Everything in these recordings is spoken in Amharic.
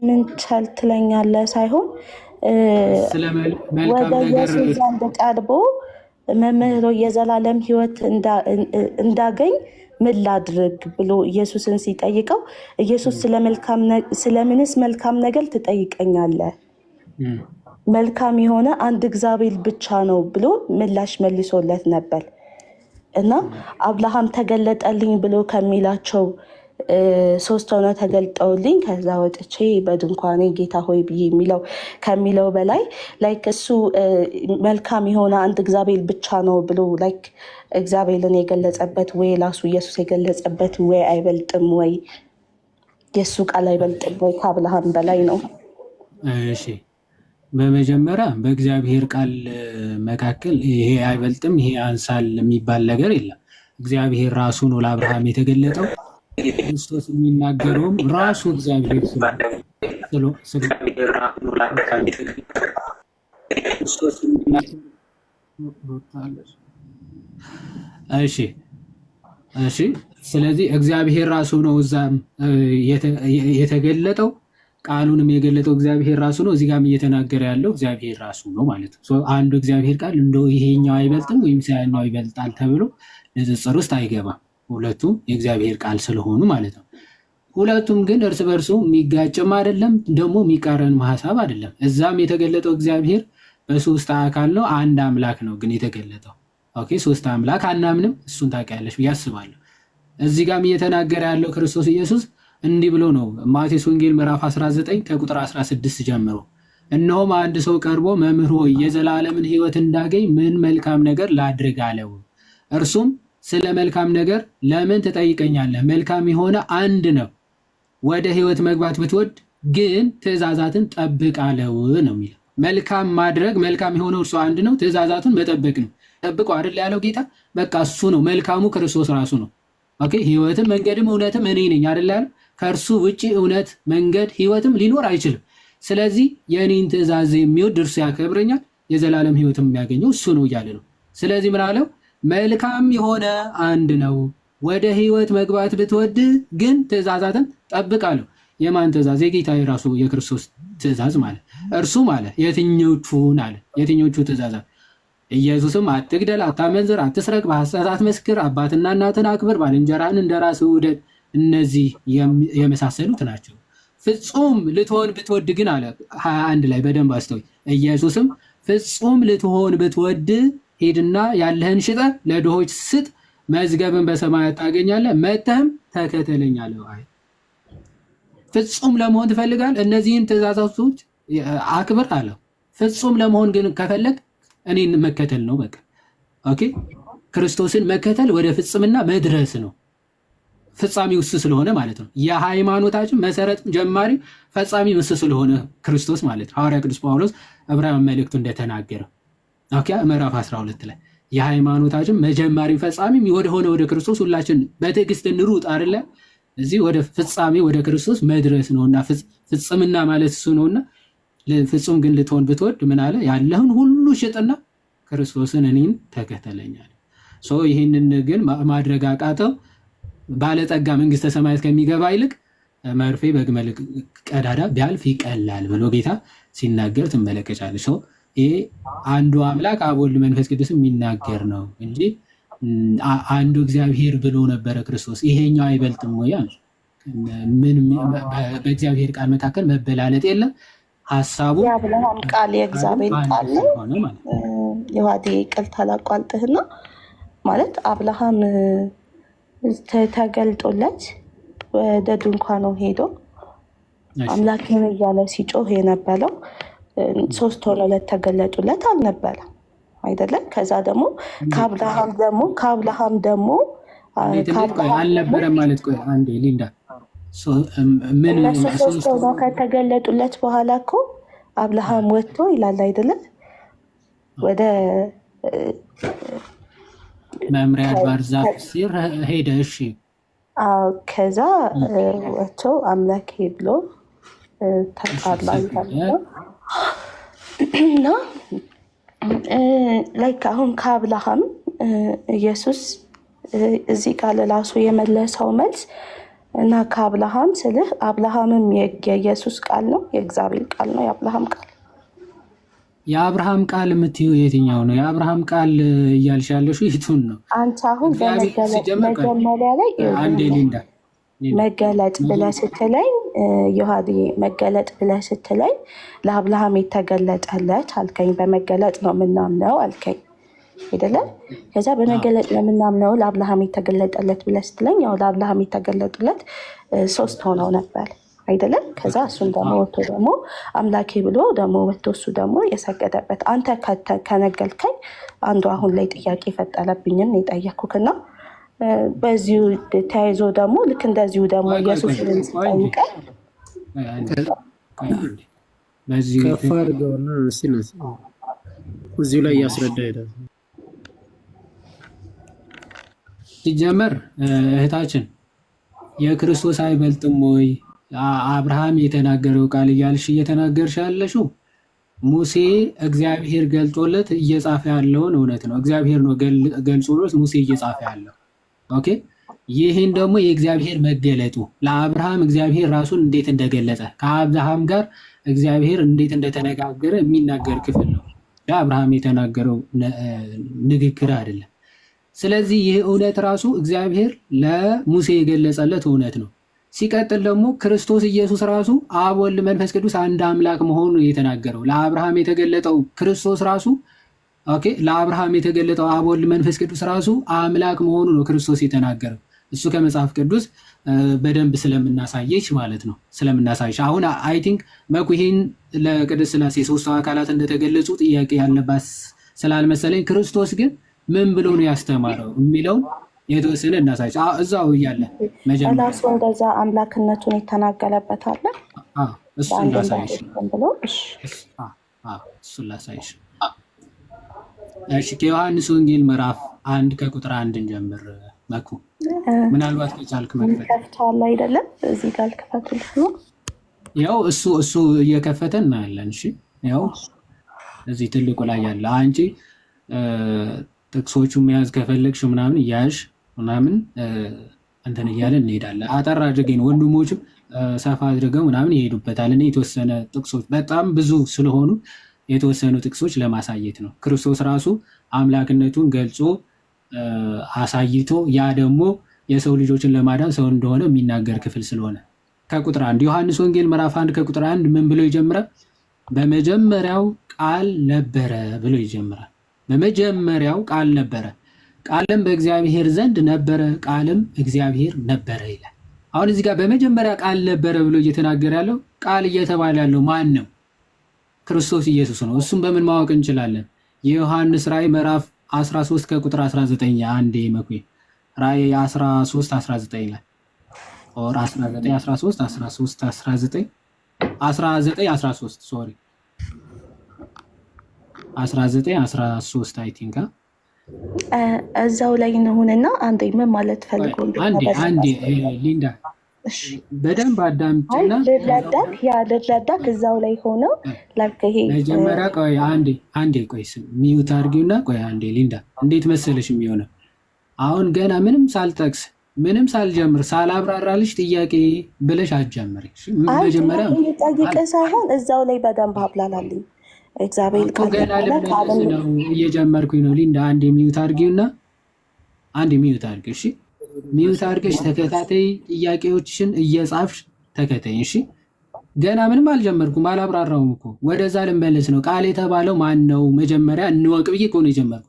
ምን ቻል ትለኛለህ ሳይሆን ወደ ኢየሱስ ዘንድ ቀርቦ መምህሮ የዘላለም ሕይወት እንዳገኝ ምን ላድርግ ብሎ ኢየሱስን ሲጠይቀው ኢየሱስ ስለምንስ መልካም ነገር ትጠይቀኛለህ? መልካም የሆነ አንድ እግዚአብሔር ብቻ ነው ብሎ ምላሽ መልሶለት ነበር። እና አብርሃም ተገለጠልኝ ብሎ ከሚላቸው ሶስት ሆነው ተገልጠውልኝ ከዛ ወጥቼ በድንኳኔ ጌታ ሆይ ብዬ ከሚለው በላይ ላይክ እሱ መልካም የሆነ አንድ እግዚአብሔር ብቻ ነው ብሎ ላይክ እግዚአብሔርን የገለጸበት ወይ ራሱ ኢየሱስ የገለጸበት ወይ አይበልጥም ወይ የሱ ቃል አይበልጥም ወይ ከአብርሃም በላይ ነው? እሺ በመጀመሪያ በእግዚአብሔር ቃል መካከል ይሄ አይበልጥም ይሄ አንሳል የሚባል ነገር የለም። እግዚአብሔር ራሱ ነው ለአብርሃም የተገለጠው። ክርስቶስ የሚናገረውም ራሱ እግዚአብሔር እሺ ስለዚህ እግዚአብሔር ራሱ ነው እዛ የተገለጠው። ቃሉንም የገለጠው እግዚአብሔር ራሱ ነው። እዚህ ጋርም እየተናገረ ያለው እግዚአብሔር ራሱ ነው ማለት ነው። አንዱ እግዚአብሔር ቃል እንደው ይሄኛው አይበልጥም ወይም ያኛው ይበልጣል ተብሎ ንጽጽር ውስጥ አይገባም። ሁለቱም የእግዚአብሔር ቃል ስለሆኑ ማለት ነው። ሁለቱም ግን እርስ በርሱ የሚጋጭም አይደለም ደግሞ የሚቃረንም ሀሳብ አይደለም። እዛም የተገለጠው እግዚአብሔር በሶስት አካል ነው። አንድ አምላክ ነው ግን የተገለጠው። ኦኬ ሶስት አምላክ አናምንም፣ እሱን ታውቂያለሽ ብዬ አስባለሁ። እዚህ ጋርም እየተናገረ ያለው ክርስቶስ ኢየሱስ እንዲህ ብሎ ነው። ማቴዎስ ወንጌል ምዕራፍ 19 ከቁጥር 16 ጀምሮ እነሆም አንድ ሰው ቀርቦ መምህር ሆይ የዘላለምን ሕይወት እንዳገኝ ምን መልካም ነገር ላድርግ አለው። እርሱም ስለ መልካም ነገር ለምን ትጠይቀኛለህ? መልካም የሆነ አንድ ነው። ወደ ሕይወት መግባት ብትወድ ግን ትእዛዛትን ጠብቅ አለው ነው የሚለው። መልካም ማድረግ መልካም የሆነው እርሱ አንድ ነው፣ ትእዛዛቱን መጠበቅ ነው። ጠብቀው አይደል ያለው ጌታ። በቃ እሱ ነው መልካሙ፣ ክርስቶስ ራሱ ነው። ኦኬ ሕይወትም መንገድም እውነትም እኔ ነኝ አይደል ያለው። ከእርሱ ውጪ እውነት መንገድ ሕይወትም ሊኖር አይችልም። ስለዚህ የእኔን ትእዛዝ የሚወድ እርሱ ያከብረኛል፣ የዘላለም ሕይወትም የሚያገኘው እሱ ነው እያለ ነው። ስለዚህ ምን አለው? መልካም የሆነ አንድ ነው። ወደ ሕይወት መግባት ብትወድ ግን ትእዛዛትን ጠብቃለሁ። የማን ትእዛዝ? የጌታ የራሱ የክርስቶስ ትእዛዝ ማለት እርሱ ማለት የትኞቹን አለ? የትኞቹ ትእዛዛት? ኢየሱስም አትግደል፣ አታመንዝር፣ አትስረቅ፣ በሐሰት አትመስክር፣ አባትና እናትን አክብር፣ ባልንጀራህን እንደራስህ ውደድ። እነዚህ የመሳሰሉት ናቸው። ፍጹም ልትሆን ብትወድ ግን አለ 21 ላይ በደንብ አስተውይ። ኢየሱስም ፍጹም ልትሆን ብትወድ ሄድና ያለህን ሽጠ ለድሆች ስጥ፣ መዝገብን በሰማያት ታገኛለህ፣ መጥተህም ተከተለኝ አለው። ፍጹም ለመሆን ትፈልጋል? እነዚህን ትእዛዛቶች አክብር አለው። ፍጹም ለመሆን ግን ከፈለግ እኔን መከተል ነው በቃ። ኦኬ ክርስቶስን መከተል ወደ ፍጽምና መድረስ ነው። ፍጻሜው እሱ ስለሆነ ማለት ነው። የሃይማኖታችን መሰረት ጀማሪ ፈጻሚ እሱ ስለሆነ ክርስቶስ ማለት ነው። ሐዋርያ ቅዱስ ጳውሎስ ዕብራውያን መልእክቱ እንደተናገረው ኦኬ ምዕራፍ 12 ላይ የሃይማኖታችን መጀመሪ ፈጻሚ ወደሆነ ወደ ክርስቶስ ሁላችን በትዕግስት እንሩጥ አይደለ? እዚህ ወደ ፍጻሜ ወደ ክርስቶስ መድረስ ነውና ፍጽምና ማለት እሱ ነውና ፍጹም ግን ልትሆን ብትወድ ምን አለ? ያለህን ሁሉ ሽጥና ክርስቶስን እኔን ተከተለኝ አለ። ይህንን ግን ማድረግ አቃተው። ባለጠጋ መንግስተ ሰማያት ከሚገባ ይልቅ መርፌ በግመል ቀዳዳ ቢያልፍ ይቀላል ብሎ ጌታ ሲናገር ትመለከቻለች። ይሄ አንዱ አምላክ አብ ወልድ መንፈስ ቅዱስ የሚናገር ነው እንጂ አንዱ እግዚአብሔር ብሎ ነበረ ክርስቶስ። ይሄኛው አይበልጥም ወይ? ምን በእግዚአብሔር ቃል መካከል መበላለጥ የለም። ሀሳቡ የአብርሃም ቃል የእግዚአብሔር ቃል ነው። የዋዴ ቅል ታላቋልጥህና ማለት አብርሃም ተገልጦለት ወደ ድንኳኑ ሄዶ አምላኬን እያለ ሲጮህ የነበረው ሶስት ሆነው ለተገለጡለት አልነበረም አይደለም። ከዛ ደግሞ ከአብርሃም ደግሞ አልነበረም ማለት ቆይ አንዴ ሊንዳ እነሱ ሶስት ሆነው ከተገለጡለት በኋላ እኮ አብርሃም ወጥቶ ይላል አይደለም ወደ መምሪያ አድባር ዛፍ ሲር ሄደ። እሺ ከዛ ወጥቶ አምላኬ ብሎ ተጣላ እና ላይክ አሁን ከአብርሃም ኢየሱስ እዚህ ጋር ለራሱ የመለሰው መልስ እና ከአብርሃም ስልህ አብርሃምም የኢየሱስ ቃል ነው፣ የእግዚአብሔር ቃል ነው የአብርሃም ቃል። የአብርሃም ቃል የምትይው የትኛው ነው? የአብርሃም ቃል እያልሽ ያለሽው የቱን ነው? አንተ አሁን መጀመሪያ ላይ አንዴ ሊንዳ መገለጥ ብለህ ስትለኝ ዮሐዴ መገለጥ ብለህ ስትለኝ ለአብርሃም የተገለጠለት አልከኝ። በመገለጥ ነው የምናምነው አልከኝ አይደለም? ከዛ በመገለጥ ነው የምናምነው ለአብርሃም የተገለጠለት ብለህ ስትለኝ ያው ለአብርሃም የተገለጡለት 3 ሆነው ነበር አይደለም? ከዛ እሱን ደግሞ ወጥቶ ደግሞ አምላኬ ብሎ ደግሞ ወጥቶ እሱ ደግሞ የሰገደበት አንተ ከነገልከኝ አንዱ አሁን ላይ ጥያቄ ፈጠረብኝን የጠየኩክና በዚሁ ተያይዞ ደግሞ ልክ እንደዚሁ ደግሞ ኢየሱስ ሲጠይቀን ከፍ አድርገውና እዚሁ ላይ እያስረዳ ሄዳል። ሲጀመር እህታችን የክርስቶስ አይበልጥም ወይ አብርሃም የተናገረው ቃል እያልሽ እየተናገርሽ ያለሽው ሙሴ እግዚአብሔር ገልጦለት እየጻፈ ያለውን እውነት ነው። እግዚአብሔር ነው ገልጾለት ሙሴ እየጻፈ ያለው። ኦኬ። ይህን ደግሞ የእግዚአብሔር መገለጡ ለአብርሃም እግዚአብሔር ራሱን እንዴት እንደገለጸ ከአብርሃም ጋር እግዚአብሔር እንዴት እንደተነጋገረ የሚናገር ክፍል ነው። ለአብርሃም የተናገረው ንግግር አይደለም። ስለዚህ ይህ እውነት ራሱ እግዚአብሔር ለሙሴ የገለጸለት እውነት ነው። ሲቀጥል ደግሞ ክርስቶስ ኢየሱስ ራሱ አብ ወልድ መንፈስ ቅዱስ አንድ አምላክ መሆኑን የተናገረው ለአብርሃም የተገለጠው ክርስቶስ ራሱ ኦኬ፣ ለአብርሃም የተገለጠው አብ ወልድ መንፈስ ቅዱስ ራሱ አምላክ መሆኑ ነው ክርስቶስ የተናገረው። እሱ ከመጽሐፍ ቅዱስ በደንብ ስለምናሳየች ማለት ነው ስለምናሳይሽ። አሁን አይ ቲንክ መኩ ይህን ለቅድስት ሥላሴ 3 አካላት እንደተገለጹ ጥያቄ ያለባት ስላልመሰለኝ ክርስቶስ ግን ምን ብሎ ነው ያስተማረው የሚለውን የተወሰነ እናሳይሽ። እዛው እያለ መጀመሪያ ራሱ እንደዛ አምላክነቱን የተናገረበት አለ። እሱን ላሳይሽ ብሎ እሱን ላሳይሽ። እሺ ከዮሐንስ ወንጌል ምዕራፍ 1 ከቁጥር 1 እንጀምር። መኩ ምናልባት ከቻልክ መክፈት ከፍቷል አይደለም? እዚህ ጋር ልክፈትልህ ነው። ያው እሱ እየከፈተ እናያለን። እሺ ያው እዚህ ትልቁ ላይ ያለ አንቺ ጥቅሶቹ መያዝ ከፈለግሽ ምናምን እያያሽ ምናምን እንትን እያለን እንሄዳለን። አጠር አድርገን ወንድሞችም ሰፋ አድርገው ምናምን ይሄዱበታል። እኔ የተወሰነ ጥቅሶች በጣም ብዙ ስለሆኑ የተወሰኑ ጥቅሶች ለማሳየት ነው። ክርስቶስ ራሱ አምላክነቱን ገልጾ አሳይቶ ያ ደግሞ የሰው ልጆችን ለማዳን ሰው እንደሆነ የሚናገር ክፍል ስለሆነ ከቁጥር 1 ዮሐንስ ወንጌል ምዕራፍ 1 ከቁጥር 1 ምን ብሎ ይጀምራል? በመጀመሪያው ቃል ነበረ ብሎ ይጀምራል። በመጀመሪያው ቃል ነበረ፣ ቃልም በእግዚአብሔር ዘንድ ነበረ፣ ቃልም እግዚአብሔር ነበረ ይላል። አሁን እዚህ ጋር በመጀመሪያ ቃል ነበረ ብሎ እየተናገረ ያለው ቃል እየተባለ ያለው ማን ነው? ክርስቶስ ኢየሱስ ነው። እሱም በምን ማወቅ እንችላለን? የዮሐንስ ራእይ ምዕራፍ 13 ከቁጥር 19 አንዴ መኩ ራእይ 13 19 ላይ ኦር 19 13 13 19 19 13 ሶሪ 19 13 አይ ቲንክ እዛው ላይ እንሁንና አንዴ ምን ማለት ፈልጎ አንዴ ሊንዳ በደንብ አዳምጪና ልረዳክ እዛው ላይ ሆነው ይሄ መጀመሪያ ቆይ አንዴ ቆይ ሚዩት አድርጊውና ቆይ አንዴ ሊንዳ እንዴት መሰለሽ የሚሆነው አሁን ገና ምንም ሳልጠቅስ ምንም ሳልጀምር ሳላብራራልሽ ጥያቄ ብለሽ አትጀምሪ። መጀመሪያ ጠይቀ ሳይሆን እዛው ላይ በደንብ አብላላልኝ። እግዚአብሔር ገና ነው እየጀመርኩኝ ነው። ሊንዳ አንዴ ሚዩት አድርጊውና አንዴ ሚዩት አድርጊ። እሺ ሚዩት አድርገሽ ተከታታይ ጥያቄዎችሽን እየጻፍሽ ተከታይ። እሺ ገና ምንም አልጀመርኩም አላብራራውም እኮ ወደዛ ልንመለስ ነው። ቃል የተባለው ማን ነው? መጀመሪያ እንወቅ ብዬ እኮ ነው የጀመርኩት።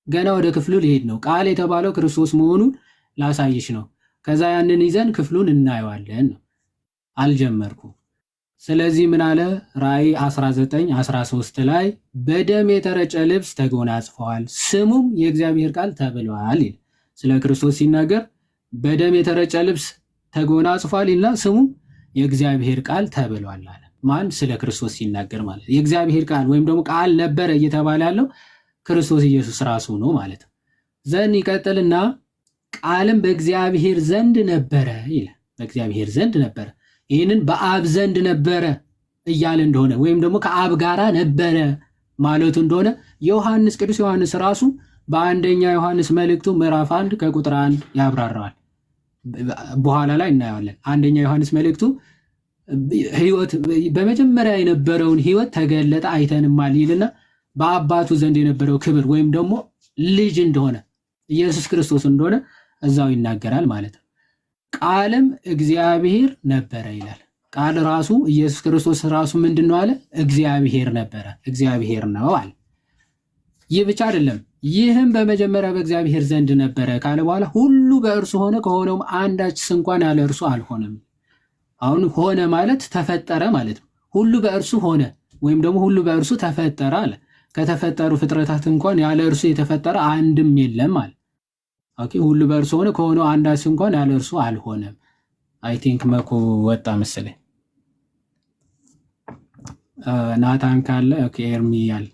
ገና ወደ ክፍሉ ልሄድ ነው። ቃል የተባለው ክርስቶስ መሆኑን ላሳይሽ ነው። ከዛ ያንን ይዘን ክፍሉን እናየዋለን ነው። አልጀመርኩም። ስለዚህ ምን አለ? ራእይ 19:13 ላይ በደም የተረጨ ልብስ ተጎናጽፈዋል፣ ስሙም የእግዚአብሔር ቃል ተብሏል ይል። ስለ ክርስቶስ ሲናገር በደም የተረጨ ልብስ ተጎናጽፏል ይልና ስሙም የእግዚአብሔር ቃል ተብሏል አለ። ማን? ስለ ክርስቶስ ሲናገር ማለት የእግዚአብሔር ቃል ወይም ደግሞ ቃል ነበረ እየተባለ ያለው ክርስቶስ ኢየሱስ ራሱ ነው ማለት ነው። ዘን ይቀጥልና ቃልም በእግዚአብሔር ዘንድ ነበረ ይላል። በእግዚአብሔር ዘንድ ነበረ፣ ይህንን በአብ ዘንድ ነበረ እያለ እንደሆነ ወይም ደግሞ ከአብ ጋራ ነበረ ማለቱ እንደሆነ ቅዱስ ዮሐንስ ራሱ በአንደኛ ዮሐንስ መልእክቱ ምዕራፍ 1 ከቁጥር 1 ያብራራዋል። በኋላ ላይ እናየዋለን። አንደኛ ዮሐንስ መልእክቱ ህይወት በመጀመሪያ የነበረውን ህይወት ተገለጠ አይተንማል ይልና በአባቱ ዘንድ የነበረው ክብር ወይም ደግሞ ልጅ እንደሆነ ኢየሱስ ክርስቶስ እንደሆነ እዛው ይናገራል ማለት ነው። ቃልም እግዚአብሔር ነበረ ይላል። ቃል ራሱ ኢየሱስ ክርስቶስ ራሱ ምንድን ነው አለ? እግዚአብሔር ነበረ፣ እግዚአብሔር ነው አለ። ይህ ብቻ አይደለም። ይህም በመጀመሪያ በእግዚአብሔር ዘንድ ነበረ ካለ በኋላ ሁሉ በእርሱ ሆነ፣ ከሆነውም አንዳችስ እንኳን ያለ እርሱ አልሆነም። አሁን ሆነ ማለት ተፈጠረ ማለት ነው። ሁሉ በእርሱ ሆነ ወይም ደግሞ ሁሉ በእርሱ ተፈጠረ አለ። ከተፈጠሩ ፍጥረታት እንኳን ያለ እርሱ የተፈጠረ አንድም የለም አለ። ኦኬ፣ ሁሉ በእርሱ ሆነ፣ ከሆነው አንዳች እንኳን ያለ እርሱ አልሆነም። አይ ቲንክ መኮ ወጣ መሰለኝ። ናታን ካለ ኦኬ፣ ኤርሚ ያለ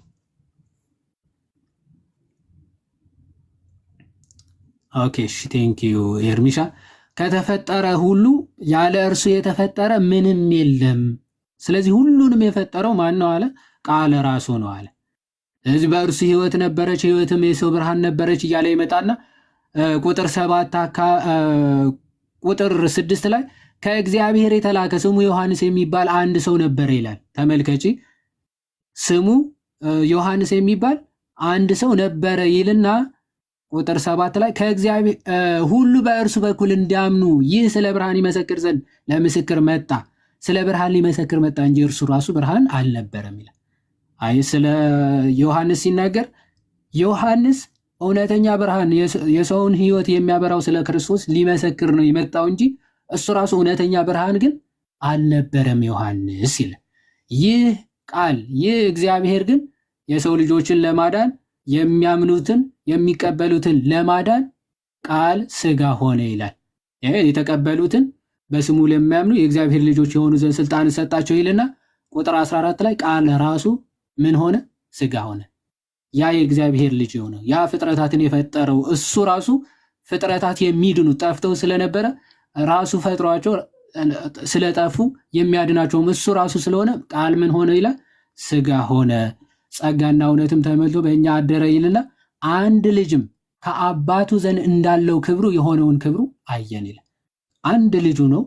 ኦኬ። እሺ ቴንክ ዩ ኤርሚሻ። ከተፈጠረ ሁሉ ያለ እርሱ የተፈጠረ ምንም የለም። ስለዚህ ሁሉንም የፈጠረው ማን ነው አለ? ቃል ራሱ ነው አለ። ስለዚህ በእርሱ ህይወት ነበረች፣ ህይወትም የሰው ብርሃን ነበረች እያለ ይመጣና ቁጥር 6 ላይ ከእግዚአብሔር የተላከ ስሙ ዮሐንስ የሚባል አንድ ሰው ነበረ ይላል። ተመልከቺ፣ ስሙ ዮሐንስ የሚባል አንድ ሰው ነበረ ይልና ቁጥር 7 ላይ ከእግዚአብሔር ሁሉ በእርሱ በኩል እንዲያምኑ ይህ ስለ ብርሃን ይመሰክር ዘንድ ለምስክር መጣ። ስለ ብርሃን ሊመሰክር መጣ እንጂ እርሱ ራሱ ብርሃን አልነበረም ይላል። አይ ስለ ዮሐንስ ሲናገር ዮሐንስ እውነተኛ ብርሃን የሰውን ህይወት የሚያበራው ስለ ክርስቶስ ሊመሰክር ነው የመጣው እንጂ እሱ ራሱ እውነተኛ ብርሃን ግን አልነበረም ዮሐንስ ይላል። ይህ ቃል ይህ እግዚአብሔር ግን የሰው ልጆችን ለማዳን የሚያምኑትን የሚቀበሉትን ለማዳን ቃል ስጋ ሆነ ይላል። የተቀበሉትን በስሙ ለሚያምኑ የእግዚአብሔር ልጆች የሆኑ ዘንድ ስልጣን ሰጣቸው ይልና ቁጥር 14 ላይ ቃል ራሱ ምን ሆነ? ስጋ ሆነ። ያ የእግዚአብሔር ልጅ የሆነ ያ ፍጥረታትን የፈጠረው እሱ ራሱ ፍጥረታት የሚድኑ ጠፍተው ስለነበረ ራሱ ፈጥሯቸው ስለጠፉ የሚያድናቸውም እሱ ራሱ ስለሆነ ቃል ምን ሆነ ይላል? ስጋ ሆነ፣ ጸጋና እውነትም ተመልቶ በእኛ አደረ ይልና አንድ ልጅም ከአባቱ ዘንድ እንዳለው ክብሩ የሆነውን ክብሩ አየን ይላል። አንድ ልጁ ነው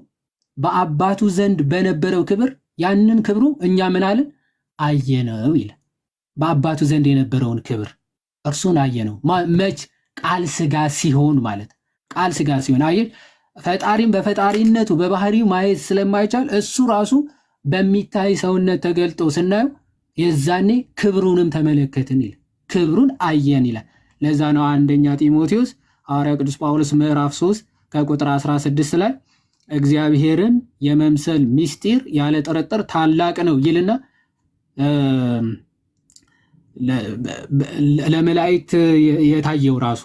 በአባቱ ዘንድ በነበረው ክብር ያንን ክብሩ እኛ ምን አለን? አየነው ይላል። በአባቱ ዘንድ የነበረውን ክብር እርሱን አየነው። መች? ቃል ስጋ ሲሆን ማለት ቃል ስጋ ሲሆን አየን። ፈጣሪም በፈጣሪነቱ በባህሪው ማየት ስለማይቻል እሱ ራሱ በሚታይ ሰውነት ተገልጦ ስናየው የዛኔ ክብሩንም ተመለከትን ይላል። ክብሩን አየን ይላል። ለዛ ነው አንደኛ ጢሞቴዎስ ሐዋርያ ቅዱስ ጳውሎስ ምዕራፍ 3 ከቁጥር 16 ላይ እግዚአብሔርን የመምሰል ምስጢር ያለ ጥርጥር ታላቅ ነው ይልና ለመላእክት የታየው ራሱ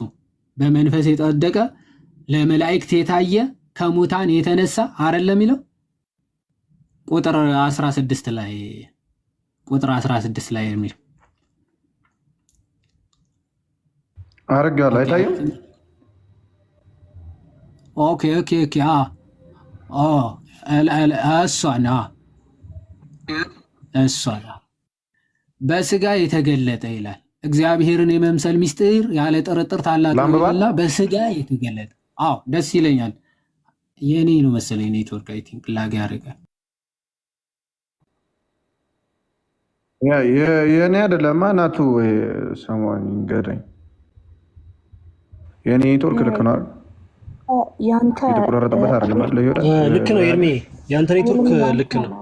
በመንፈስ የጸደቀ ለመላእክት የታየ ከሙታን የተነሳ አይደለም የሚለው ቁጥር 16 ላይ የሚለው አረጋ ላይ ታየው። ኦኬ እሷና በስጋ የተገለጠ ይላል። እግዚአብሔርን የመምሰል ምስጢር ያለ ጥርጥር ታላቅ ነውና በስጋ የተገለጠ። አዎ ደስ ይለኛል። የኔ ነው መሰለኝ ኔትወርክ አይ ቲንክ ላግ ያደርጋል። የኔ አይደለም ናቱ ሰሞን ገደኝ። የኔ ኔትወርክ ልክ ነው አይደል? ያንተ የተቆራረጠበት አይደለም አይደል? ልክ ነው ኤርሚ፣ ያንተ ኔትወርክ ልክ ነው።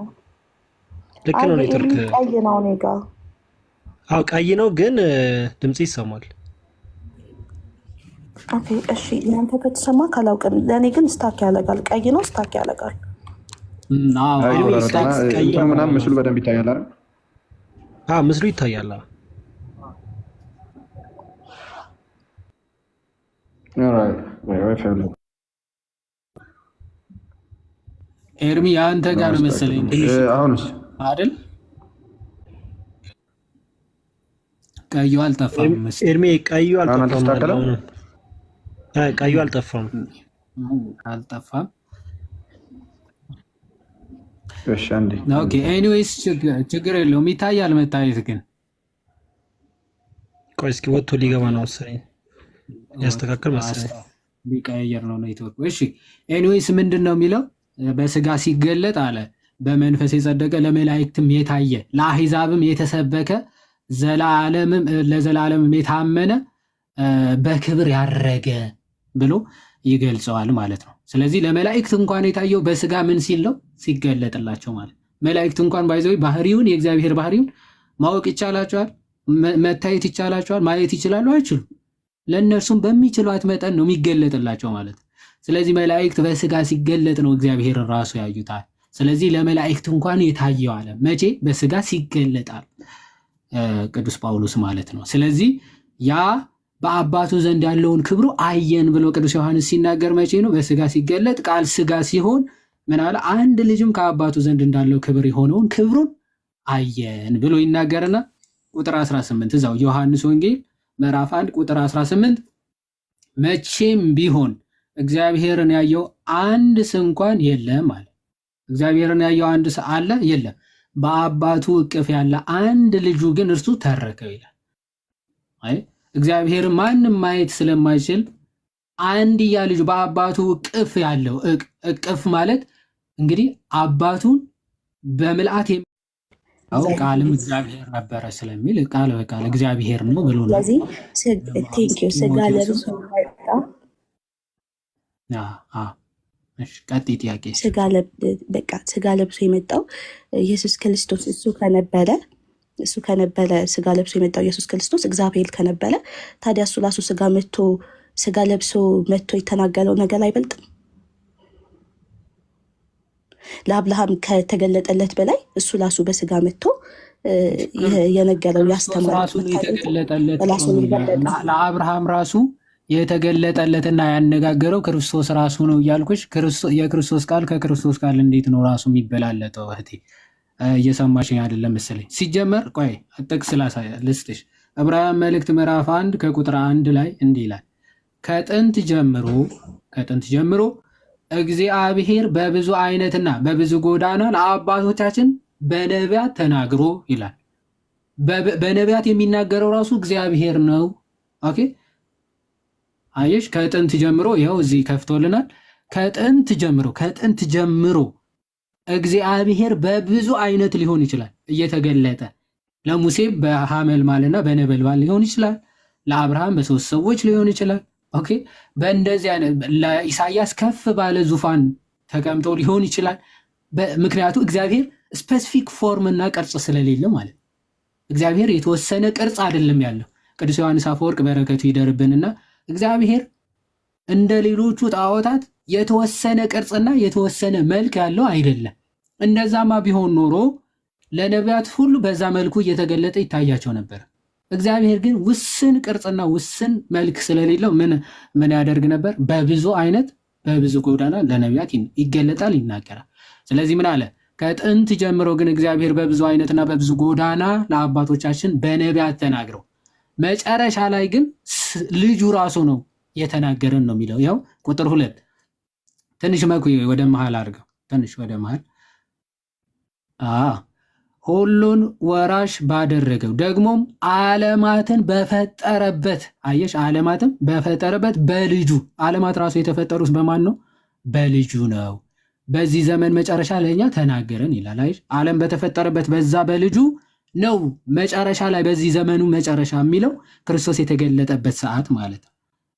ልክ ነው ኔትወርክ ቀይ ነው እኔ ጋር። አዎ ቀይ ነው ግን ድምጽ ይሰማል። ኦኬ እሺ፣ ያንተ ከተሰማ ካላውቅም ለኔ ግን ስታክ ያለጋል። ቀይ ነው ስታክ ያለጋል። ምናምን ምስሉ በደንብ ይታያል አይደል? ምስሉ ይታያል። ኤርሚ አንተ ጋር ነው መሰለኝ አሁንስ አይደል? ቀዩ አልጠፋም። ኤርሚ ቀዩ አልጠፋም። ቀዩ አልጠፋም። እሺ አንዴ ኦኬ። ኤኒዌይስ ችግር የለውም ይታያል። መታየት ግን ቆይ እስኪ ወጥቶ ሊገባ ነው መሰለኝ። ያስተካክል መሰለኝ። ቢቀያየር ነው ኔትወርኩ። እሺ ኤኒዌይስ ምንድን ነው የሚለው? በስጋ ሲገለጥ አለ በመንፈስ የጸደቀ ለመላእክትም የታየ ለአሕዛብም የተሰበከ ለዘላለምም የታመነ በክብር ያረገ ብሎ ይገልጸዋል ማለት ነው። ስለዚህ ለመላእክት እንኳን የታየው በስጋ ምን ሲል ነው? ሲገለጥላቸው ማለት መላእክት እንኳን ባይዘው ባህሪውን የእግዚአብሔር ባህሪውን ማወቅ ይቻላቸዋል፣ መታየት ይቻላቸዋል፣ ማየት ይችላሉ? አይችሉም። ለእነርሱም በሚችሏት መጠን ነው የሚገለጥላቸው ማለት። ስለዚህ መላእክት በስጋ ሲገለጥ ነው እግዚአብሔር ራሱ ያዩታል። ስለዚህ ለመላእክት እንኳን የታየው አለ መቼ? በስጋ ሲገለጣል ቅዱስ ጳውሎስ ማለት ነው። ስለዚህ ያ በአባቱ ዘንድ ያለውን ክብሩ አየን ብሎ ቅዱስ ዮሐንስ ሲናገር መቼ ነው? በስጋ ሲገለጥ ቃል ስጋ ሲሆን ምን አለ? አንድ ልጅም ከአባቱ ዘንድ እንዳለው ክብር የሆነውን ክብሩን አየን ብሎ ይናገርና ቁጥር 18 እዛው ዮሐንስ ወንጌል ምዕራፍ 1 ቁጥር 18 መቼም ቢሆን እግዚአብሔርን ያየው አንድ እንኳን የለም አለ። እግዚአብሔርን ያየው አንድ አለ የለም። በአባቱ እቅፍ ያለ አንድ ልጁ ግን እርሱ ተረከው ይላል። አይ እግዚአብሔርን ማንም ማየት ስለማይችል አንድያ ልጁ በአባቱ እቅፍ ያለው እቅፍ ማለት እንግዲህ አባቱን በምልአት ቃልም እግዚአብሔር ነበረ ስለሚል ቃል በቃል እግዚአብሔር ነው ብሎ ነው። ስለዚህ ስጋ ለብሶ ቀጥይ ጥያቄ። ስጋ ለብሶ የመጣው ኢየሱስ ክርስቶስ እሱ ከነበረ ስጋ ለብሶ የመጣው ኢየሱስ ክርስቶስ እግዚአብሔር ከነበረ ታዲያ እሱ ራሱ ስጋ ለብሶ መጥቶ የተናገረው ነገር አይበልጥም? ለአብርሃም ከተገለጠለት በላይ እሱ ራሱ በስጋ መጥቶ የነገረው ያስተማረው ለአብርሃም ራሱ የተገለጠለትና ያነጋገረው ክርስቶስ ራሱ ነው እያልኩሽ፣ የክርስቶስ ቃል ከክርስቶስ ቃል እንዴት ነው ራሱ የሚበላለጠው? እህቴ እየሰማሽኝ አይደለም መሰለኝ። ሲጀመር ቆይ ጥቅስ ልስጥሽ። ዕብራውያን መልእክት ምዕራፍ 1 ከቁጥር 1 ላይ እንዲህ ይላል፣ ከጥንት ጀምሮ እግዚአብሔር በብዙ አይነትና በብዙ ጎዳና ለአባቶቻችን በነቢያት ተናግሮ ይላል። በነቢያት የሚናገረው ራሱ እግዚአብሔር ነው። ኦኬ አየሽ፣ ከጥንት ጀምሮ ይኸው እዚህ ከፍቶልናል። ከጥንት ጀምሮ እግዚአብሔር በብዙ አይነት ሊሆን ይችላል እየተገለጠ፣ ለሙሴ በሐመልማልና በነበልባል ሊሆን ይችላል፣ ለአብርሃም በሶስት ሰዎች ሊሆን ይችላል። ኦኬ በእንደዚህ አይነት ለኢሳያስ ከፍ ባለ ዙፋን ተቀምጦ ሊሆን ይችላል። ምክንያቱ እግዚአብሔር ስፔሲፊክ ፎርም እና ቅርጽ ስለሌለ ማለት ነው። እግዚአብሔር የተወሰነ ቅርጽ አይደለም ያለው። ቅዱስ ዮሐንስ አፈወርቅ በረከቱ ይደርብንና እግዚአብሔር እንደ ሌሎቹ ጣዖታት የተወሰነ ቅርጽና የተወሰነ መልክ ያለው አይደለም። እንደዛማ ቢሆን ኖሮ ለነቢያት ሁሉ በዛ መልኩ እየተገለጠ ይታያቸው ነበር። እግዚአብሔር ግን ውስን ቅርጽና ውስን መልክ ስለሌለው ምን ያደርግ ነበር? በብዙ አይነት በብዙ ጎዳና ለነቢያት ይገለጣል፣ ይናገራል። ስለዚህ ምን አለ? ከጥንት ጀምሮ ግን እግዚአብሔር በብዙ አይነትና በብዙ ጎዳና ለአባቶቻችን በነቢያት ተናግረው መጨረሻ ላይ ግን ልጁ ራሱ ነው የተናገረን ነው የሚለው። ያው ቁጥር 2 ትንሽ ወደ መሃል አድርገው፣ ትንሽ ወደ መሃል ሁሉን ወራሽ ባደረገው ደግሞም ዓለማትን በፈጠረበት። አየሽ፣ ዓለማትን በፈጠረበት በልጁ። ዓለማት ራሱ የተፈጠሩት በማን ነው? በልጁ ነው። በዚህ ዘመን መጨረሻ ለእኛ ተናገረን ይላል። አየሽ፣ ዓለም በተፈጠረበት በዛ በልጁ ነው መጨረሻ ላይ በዚህ ዘመኑ መጨረሻ የሚለው ክርስቶስ የተገለጠበት ሰዓት ማለት ነው።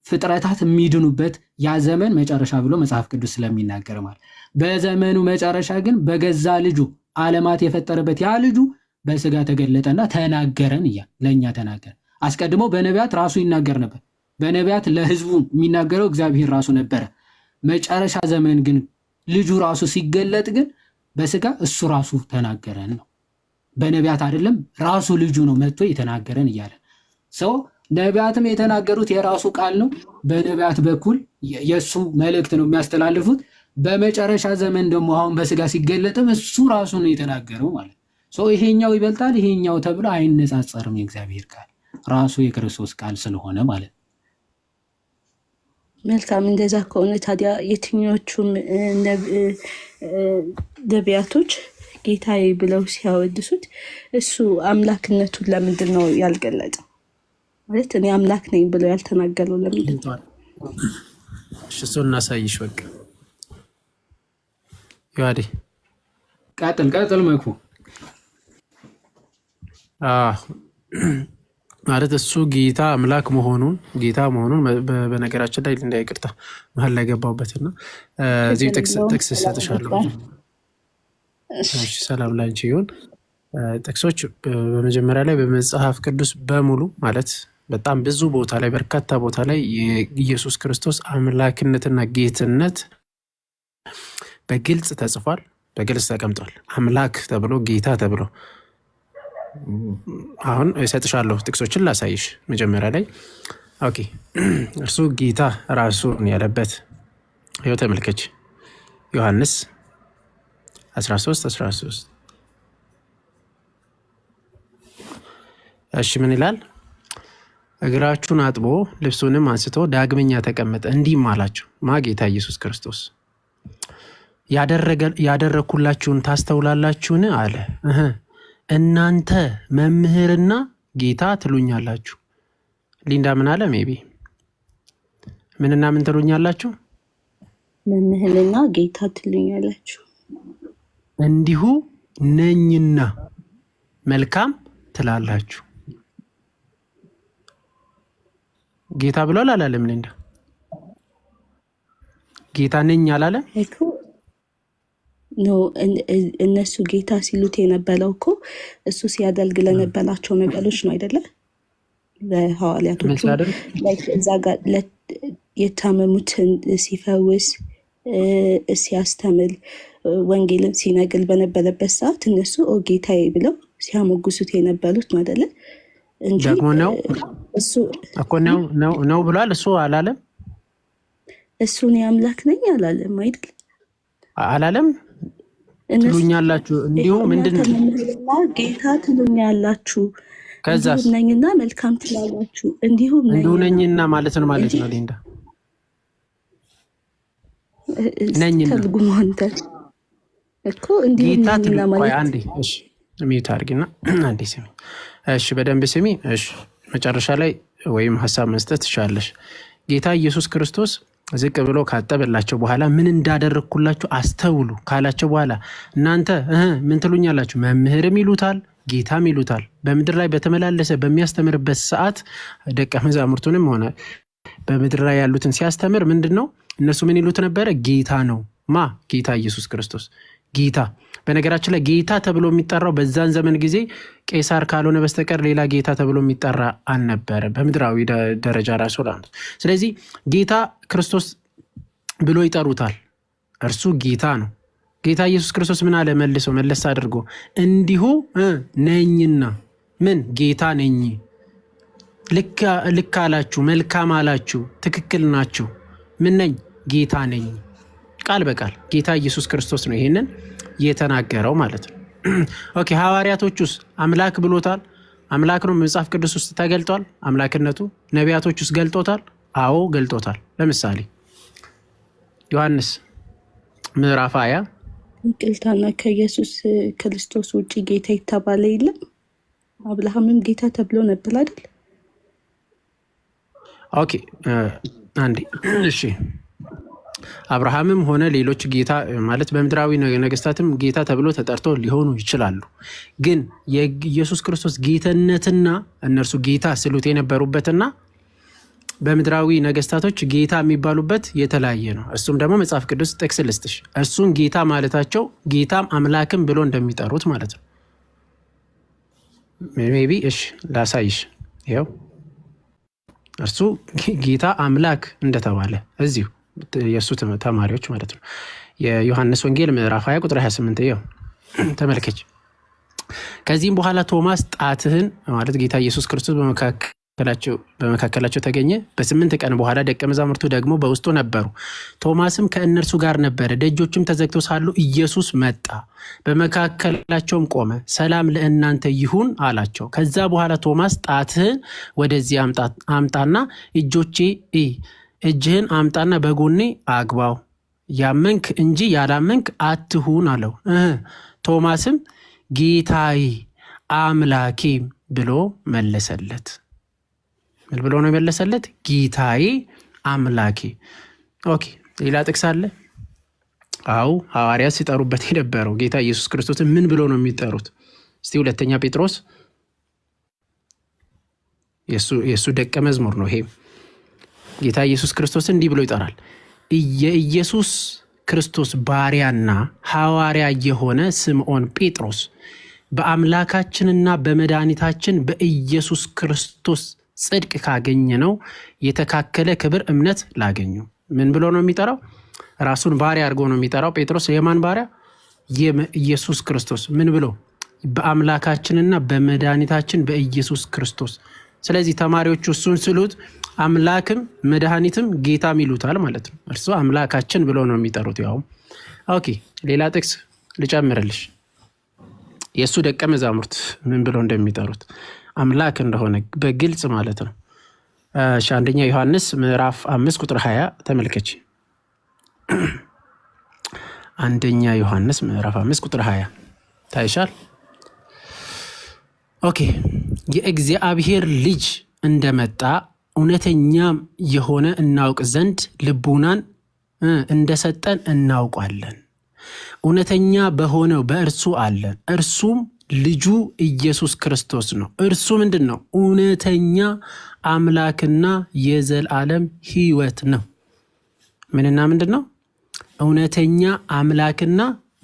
ፍጥረታት የሚድኑበት ያ ዘመን መጨረሻ ብሎ መጽሐፍ ቅዱስ ስለሚናገር ማለት። በዘመኑ መጨረሻ ግን በገዛ ልጁ ዓለማት የፈጠረበት ያ ልጁ በስጋ ተገለጠና ተናገረን ለእኛ ተናገረ። አስቀድሞ በነቢያት ራሱ ይናገር ነበር። በነቢያት ለሕዝቡ የሚናገረው እግዚአብሔር ራሱ ነበረ። መጨረሻ ዘመን ግን ልጁ ራሱ ሲገለጥ ግን በስጋ እሱ ራሱ ተናገረን ነው። በነቢያት አይደለም፣ ራሱ ልጁ ነው መጥቶ የተናገረን እያለ ሰው። ነቢያትም የተናገሩት የራሱ ቃል ነው። በነቢያት በኩል የእሱ መልእክት ነው የሚያስተላልፉት። በመጨረሻ ዘመን ደግሞ አሁን በስጋ ሲገለጥም እሱ ራሱ ነው የተናገረው ማለት ነው። ይሄኛው ይበልጣል ይሄኛው ተብሎ አይነጻጸርም። የእግዚአብሔር ቃል ራሱ የክርስቶስ ቃል ስለሆነ ማለት ነው። መልካም። እንደዛ ከሆነ ታዲያ የትኞቹም ነቢያቶች ጌታዬ ብለው ሲያወድሱት እሱ አምላክነቱን ለምንድን ነው ያልገለጠው? ማለት እኔ አምላክ ነኝ ብለው ያልተናገረው ለምንድን ነው? እሺ እሱን እናሳይሽ። በቃ ዮሐዴ ቀጥል መኩ። ማለት እሱ ጌታ አምላክ መሆኑን በነገራችን ላይ እንዳይቅርታ መሀል ላይ ገባሁበትና እዚህ ጥቅስ ሰጥሻለሁ። ሰላም ላንቺ ይሁን። ጥቅሶች በመጀመሪያ ላይ በመጽሐፍ ቅዱስ በሙሉ ማለት በጣም ብዙ ቦታ ላይ በርካታ ቦታ ላይ የኢየሱስ ክርስቶስ አምላክነትና ጌትነት በግልጽ ተጽፏል፣ በግልጽ ተቀምጧል። አምላክ ተብሎ ጌታ ተብሎ አሁን እሰጥሻለሁ። ጥቅሶችን ላሳይሽ። መጀመሪያ ላይ ኦኬ እርሱ ጌታ ራሱን ያለበት ይኸው ተመልከች። ዮሐንስ 13:13 እሺ ምን ይላል? እግራችሁን አጥቦ ልብሱንም አንስቶ ዳግመኛ ተቀመጠ፣ እንዲህም አላቸው። ጌታ ኢየሱስ ክርስቶስ ያደረኩላችሁን ታስተውላላችሁን አለ። እናንተ መምህርና ጌታ ትሉኛላችሁ። ሊንዳ ምን አለ? ሜቢ ምንና ምን ትሉኛላችሁ? መምህርና ጌታ ትሉኛላችሁ። እንዲሁ ነኝና መልካም ትላላችሁ። ጌታ ብሏል አላለም? ሊንዳ ጌታ ነኝ አላለም? እነሱ ጌታ ሲሉት የነበረው እኮ እሱ ሲያደርግ ለነበራቸው ነገሮች ነው አይደለ? ለሐዋርያቶቹ እዛ ጋር የታመሙትን ሲፈውስ ሲያስተምር ወንጌልን ሲነግር በነበረበት ሰዓት እነሱ ጌታዬ ብለው ሲያሞግሱት የነበሩት ነው አይደለ? እንጂ ደግሞ ነው እሱ እኮ ነው ብሏል። እሱ አላለም? እሱን የአምላክ ነኝ አላለም አይደል? አላለም? ትሉኛላችሁ እንዲሁ ምንድነው? ጌታ ትሉኛላችሁ፣ ከዛስ ነኝና መልካም ትላላችሁ። እንዲሁ ነኝና ማለት ነው ሊንዳ ነኝና ተርጉም አንተ እኮ እንዲሁ ነኝና ማለት አንዴ እሺ ሚዩት አድርጊና አንዴ ስሚ። እሺ በደንብ ስሚ። እሺ መጨረሻ ላይ ወይም ሐሳብ መስጠት ትችላለሽ። ጌታ ኢየሱስ ክርስቶስ ዝቅ ብሎ ካጠበላቸው በኋላ ምን እንዳደረኩላችሁ አስተውሉ ካላቸው በኋላ እናንተ ምን ትሉኛላችሁ? መምህርም ይሉታል ጌታም ይሉታል። በምድር ላይ በተመላለሰ በሚያስተምርበት ሰዓት ደቀ መዛሙርቱንም ሆነ በምድር ላይ ያሉትን ሲያስተምር ምንድነው እነሱ ምን ይሉት ነበረ? ጌታ ነው። ጌታ ኢየሱስ ክርስቶስ ጌታ። በነገራችን ላይ ጌታ ተብሎ የሚጠራው በዛን ዘመን ጊዜ ቄሳር ካልሆነ በስተቀር ሌላ ጌታ ተብሎ የሚጠራ አልነበረ በምድራዊ ደረጃ ራሱ። ስለዚህ ጌታ ክርስቶስ ብሎ ይጠሩታል። እርሱ ጌታ ነው። ጌታ ኢየሱስ ክርስቶስ ምን አለ? መለስ አድርጎ እንዲሁ ነኝና ምን ጌታ ነኝ። ልክ አላችሁ፣ መልካም አላችሁ፣ ትክክል ናችሁ። ምን ነኝ? ጌታ ነኝ። ቃል በቃል ጌታ ኢየሱስ ክርስቶስ ነው ይሄንን የተናገረው ማለት ነው። ኦኬ ሐዋርያቶቹስ አምላክ ብሎታል? አምላክ ነው መጽሐፍ ቅዱስ ውስጥ ተገልጧል አምላክነቱ። ነቢያቶች ውስጥ ገልጦታል? አዎ ገልጦታል። ለምሳሌ ዮሐንስ ምዕራፍ 20 ቅልታና ከኢየሱስ ክርስቶስ ውጪ ጌታ የተባለ የለም። አብርሃምም ጌታ ተብሎ ነበር አይደል? ኦኬ አንዴ እሺ አብርሃምም ሆነ ሌሎች ጌታ ማለት በምድራዊ ነገስታትም ጌታ ተብሎ ተጠርቶ ሊሆኑ ይችላሉ። ግን የኢየሱስ ክርስቶስ ጌትነትና እነርሱ ጌታ ስሉት የነበሩበትና በምድራዊ ነገስታቶች ጌታ የሚባሉበት የተለያየ ነው። እሱም ደግሞ መጽሐፍ ቅዱስ ጥቅስ ልስጥሽ። እሱን ጌታ ማለታቸው ጌታም አምላክም ብሎ እንደሚጠሩት ማለት ነው። ሜቢ እሺ ላሳይሽ። ይኸው እርሱ ጌታ አምላክ እንደተባለ እዚሁ የእሱ ተማሪዎች ማለት ነው። የዮሐንስ ወንጌል ምዕራፍ 20 ቁጥር 28 ይኸው ተመልከች። ከዚህም በኋላ ቶማስ ጣትህን ማለት ጌታ ኢየሱስ ክርስቶስ በመካከላቸው ተገኘ። በ8 ቀን በኋላ ደቀ መዛሙርቱ ደግሞ በውስጡ ነበሩ። ቶማስም ከእነርሱ ጋር ነበረ። ደጆችም ተዘግተው ሳሉ ኢየሱስ መጣ፣ በመካከላቸውም ቆመ። ሰላም ለእናንተ ይሁን አላቸው። ከዛ በኋላ ቶማስ ጣትህን ወደዚህ አምጣና እጅህን አምጣና በጎኔ አግባው፣ ያመንክ እንጂ ያላመንክ አትሁን አለው። ቶማስም ጌታዬ አምላኬም ብሎ መለሰለት። ምን ብሎ ነው የመለሰለት? ጌታዬ አምላኬ። ኦኬ ሌላ ጥቅስ አለ? አው ሐዋርያት ሲጠሩበት የነበረው ጌታ ኢየሱስ ክርስቶስን ምን ብሎ ነው የሚጠሩት? እስቲ ሁለተኛ ጴጥሮስ የሱ ደቀ መዝሙር ነው። ይሄ ጌታ ኢየሱስ ክርስቶስን እንዲህ ብሎ ይጠራል። የኢየሱስ ክርስቶስ ባሪያና ሐዋርያ የሆነ ስምዖን ጴጥሮስ በአምላካችንና በመድኃኒታችን በኢየሱስ ክርስቶስ ጽድቅ ካገኘ ነው የተካከለ ክብር እምነት ላገኙ። ምን ብሎ ነው የሚጠራው? ራሱን ባሪያ አድርጎ ነው የሚጠራው። ጴጥሮስ የማን ባሪያ? የኢየሱስ ክርስቶስ። ምን ብሎ? በአምላካችንና በመድኃኒታችን በኢየሱስ ክርስቶስ። ስለዚህ ተማሪዎቹ እሱን ስሉት አምላክም መድኃኒትም ጌታም ይሉታል ማለት ነው። እርሱ አምላካችን ብሎ ነው የሚጠሩት። ያው ኦኬ ሌላ ጥቅስ ልጨምርልሽ። የእሱ ደቀ መዛሙርት ምን ብሎ እንደሚጠሩት አምላክ እንደሆነ በግልጽ ማለት ነው። አንደኛ ዮሐንስ ምዕራፍ 5 ቁጥር 20 ተመልከች። አንደኛ ዮሐንስ ምዕራፍ 5 ቁጥር 20 ታይሻል። ኦኬ የእግዚአብሔር ልጅ እንደመጣ እውነተኛም የሆነ እናውቅ ዘንድ ልቡናን እንደሰጠን እናውቃለን። እውነተኛ በሆነው በእርሱ አለን፣ እርሱም ልጁ ኢየሱስ ክርስቶስ ነው። እርሱ ምንድን ነው? እውነተኛ አምላክና የዘላለም ሕይወት ነው። ምንና ምንድን ነው? እውነተኛ አምላክና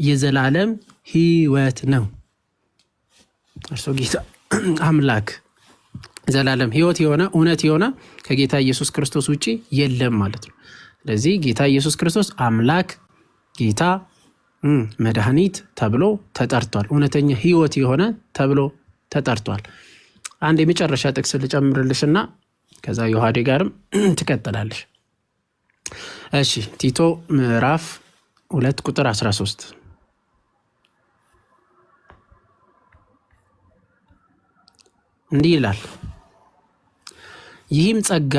የዘላለም ሕይወት ነው። እርሱ ጌታ አምላክ ዘላለም ሕይወት የሆነ እውነት የሆነ ከጌታ ኢየሱስ ክርስቶስ ውጪ የለም ማለት ነው። ስለዚህ ጌታ ኢየሱስ ክርስቶስ አምላክ፣ ጌታ፣ መድኃኒት ተብሎ ተጠርቷል። እውነተኛ ሕይወት የሆነ ተብሎ ተጠርቷል። አንድ የመጨረሻ ጥቅስ ልጨምርልሽና ከዛ ዮሐዴ ጋርም ትቀጥላለሽ። እሺ ቲቶ ምዕራፍ 2 ቁጥር 13 እንዲህ ይላል፣ ይህም ጸጋ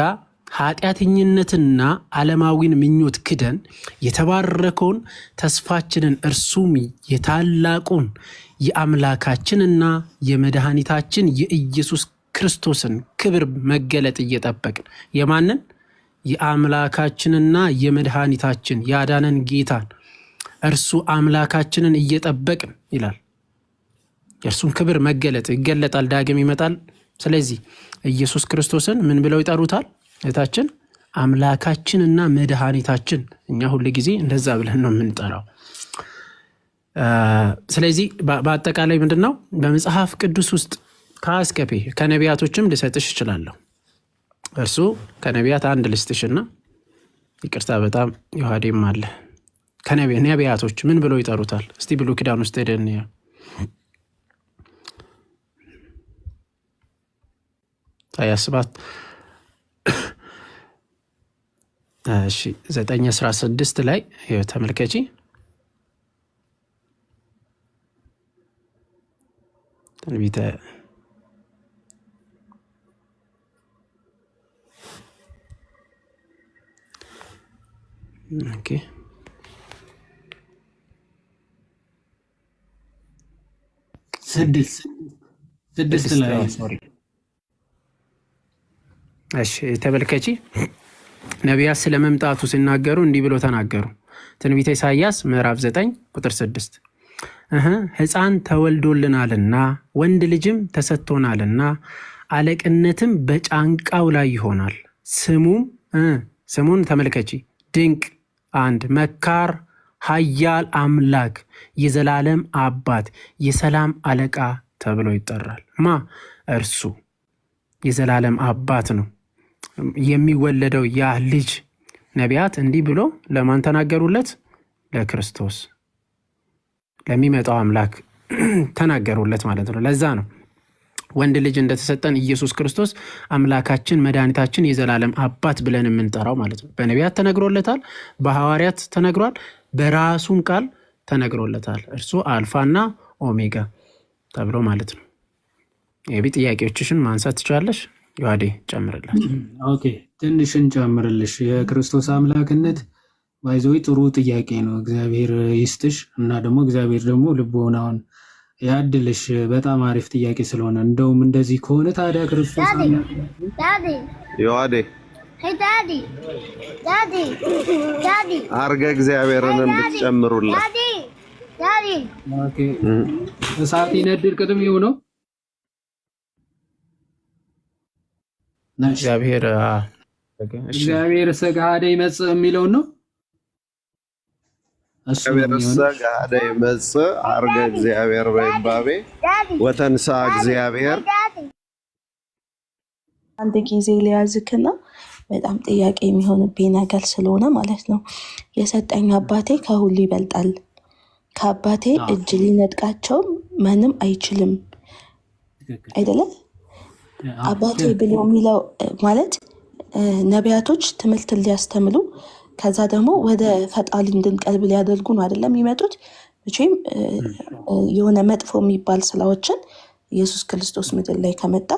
ኃጢአተኝነትና ዓለማዊን ምኞት ክደን የተባረከውን ተስፋችንን እርሱም የታላቁን የአምላካችንና የመድኃኒታችን የኢየሱስ ክርስቶስን ክብር መገለጥ እየጠበቅን። የማንን? የአምላካችንና የመድኃኒታችን ያዳነን ጌታን እርሱ አምላካችንን እየጠበቅን ይላል። የእርሱን ክብር መገለጥ ይገለጣል፣ ዳግም ይመጣል። ስለዚህ ኢየሱስ ክርስቶስን ምን ብለው ይጠሩታል? እታችን አምላካችንና መድኃኒታችን። እኛ ሁሉ ጊዜ እንደዛ ብለን ነው የምንጠራው። ስለዚህ በአጠቃላይ ምንድነው በመጽሐፍ ቅዱስ ውስጥ ከአስከፔ ከነቢያቶችም ልሰጥሽ እችላለሁ። እርሱ ከነቢያት አንድ ልስጥሽና ይቅርታ በጣም ዮሐዴም አለ። ከነቢያቶች ምን ብለው ይጠሩታል? እስቲ ብሉይ ኪዳን ውስጥ ሄደን ታያስባት 9:16 ላይ ተመልከቺ። ትንቢተ ኦኬ ስድስት ላይ እሺ ተመልከቺ። ነቢያት ስለመምጣቱ ሲናገሩ እንዲህ ብሎ ተናገሩ። ትንቢተ ኢሳይያስ ምዕራፍ 9 ቁጥር 6 ሕፃን ተወልዶልናልና ወንድ ልጅም ተሰጥቶናልና አለቅነትም በጫንቃው ላይ ይሆናል። ስሙን ተመልከቺ፣ ድንቅ አንድ፣ መካር፣ ኃያል አምላክ፣ የዘላለም አባት፣ የሰላም አለቃ ተብሎ ይጠራል። እርሱ የዘላለም አባት ነው። የሚወለደው ያ ልጅ ነቢያት እንዲህ ብሎ ለማን ተናገሩለት? ለክርስቶስ ለሚመጣው አምላክ ተናገሩለት ማለት ነው። ለዛ ነው ወንድ ልጅ እንደተሰጠን ኢየሱስ ክርስቶስ አምላካችን መድኃኒታችን የዘላለም አባት ብለን የምንጠራው ማለት ነው። በነቢያት ተነግሮለታል፣ በሐዋርያት ተነግሯል፣ በራሱም ቃል ተነግሮለታል። እርሱ አልፋና ኦሜጋ ተብሎ ማለት ነው። የቢ ጥያቄዎችሽን ማንሳት ትችላለሽ። ዮሐዴ ጨምርላት። ኦኬ ትንሽን ጨምርልሽ። የክርስቶስ አምላክነት ባይዘዊ ጥሩ ጥያቄ ነው። እግዚአብሔር ይስጥሽ እና ደግሞ እግዚአብሔር ደግሞ ልቦናውን ያድልሽ። በጣም አሪፍ ጥያቄ ስለሆነ እንደውም እንደዚህ ከሆነ ታዲያ ክርስቶስ ዮሐዴ Hey, Daddy. Daddy. Daddy. አርገ እግዚአብሔርን እንድትጨምሩላት Daddy. Daddy. ኦኬ እሳት ይነድር ቅድም ይሁን ነው እግዚአብሔር ሰጋደ ይመጽእ የሚለው ነው ሰጋደ ይመጽእ አርገ እግዚአብሔር በይባቤ ወተንሳ እግዚአብሔር አንድ ጊዜ ሊያዝክና በጣም ጥያቄ የሚሆንብኝ ነገር ስለሆነ ማለት ነው። የሰጠኝ አባቴ ከሁሉ ይበልጣል። ከአባቴ እጅ ሊነጥቃቸው ማንም አይችልም አይደለም? አባቴ ብሎ የሚለው ማለት ነቢያቶች ትምህርት ሊያስተምሩ ከዛ ደግሞ ወደ ፈጣሪ እንድንቀርብ ሊያደርጉ ነው አይደለም የሚመጡት። መቼም የሆነ መጥፎ የሚባል ስራዎችን ኢየሱስ ክርስቶስ ምድር ላይ ከመጣ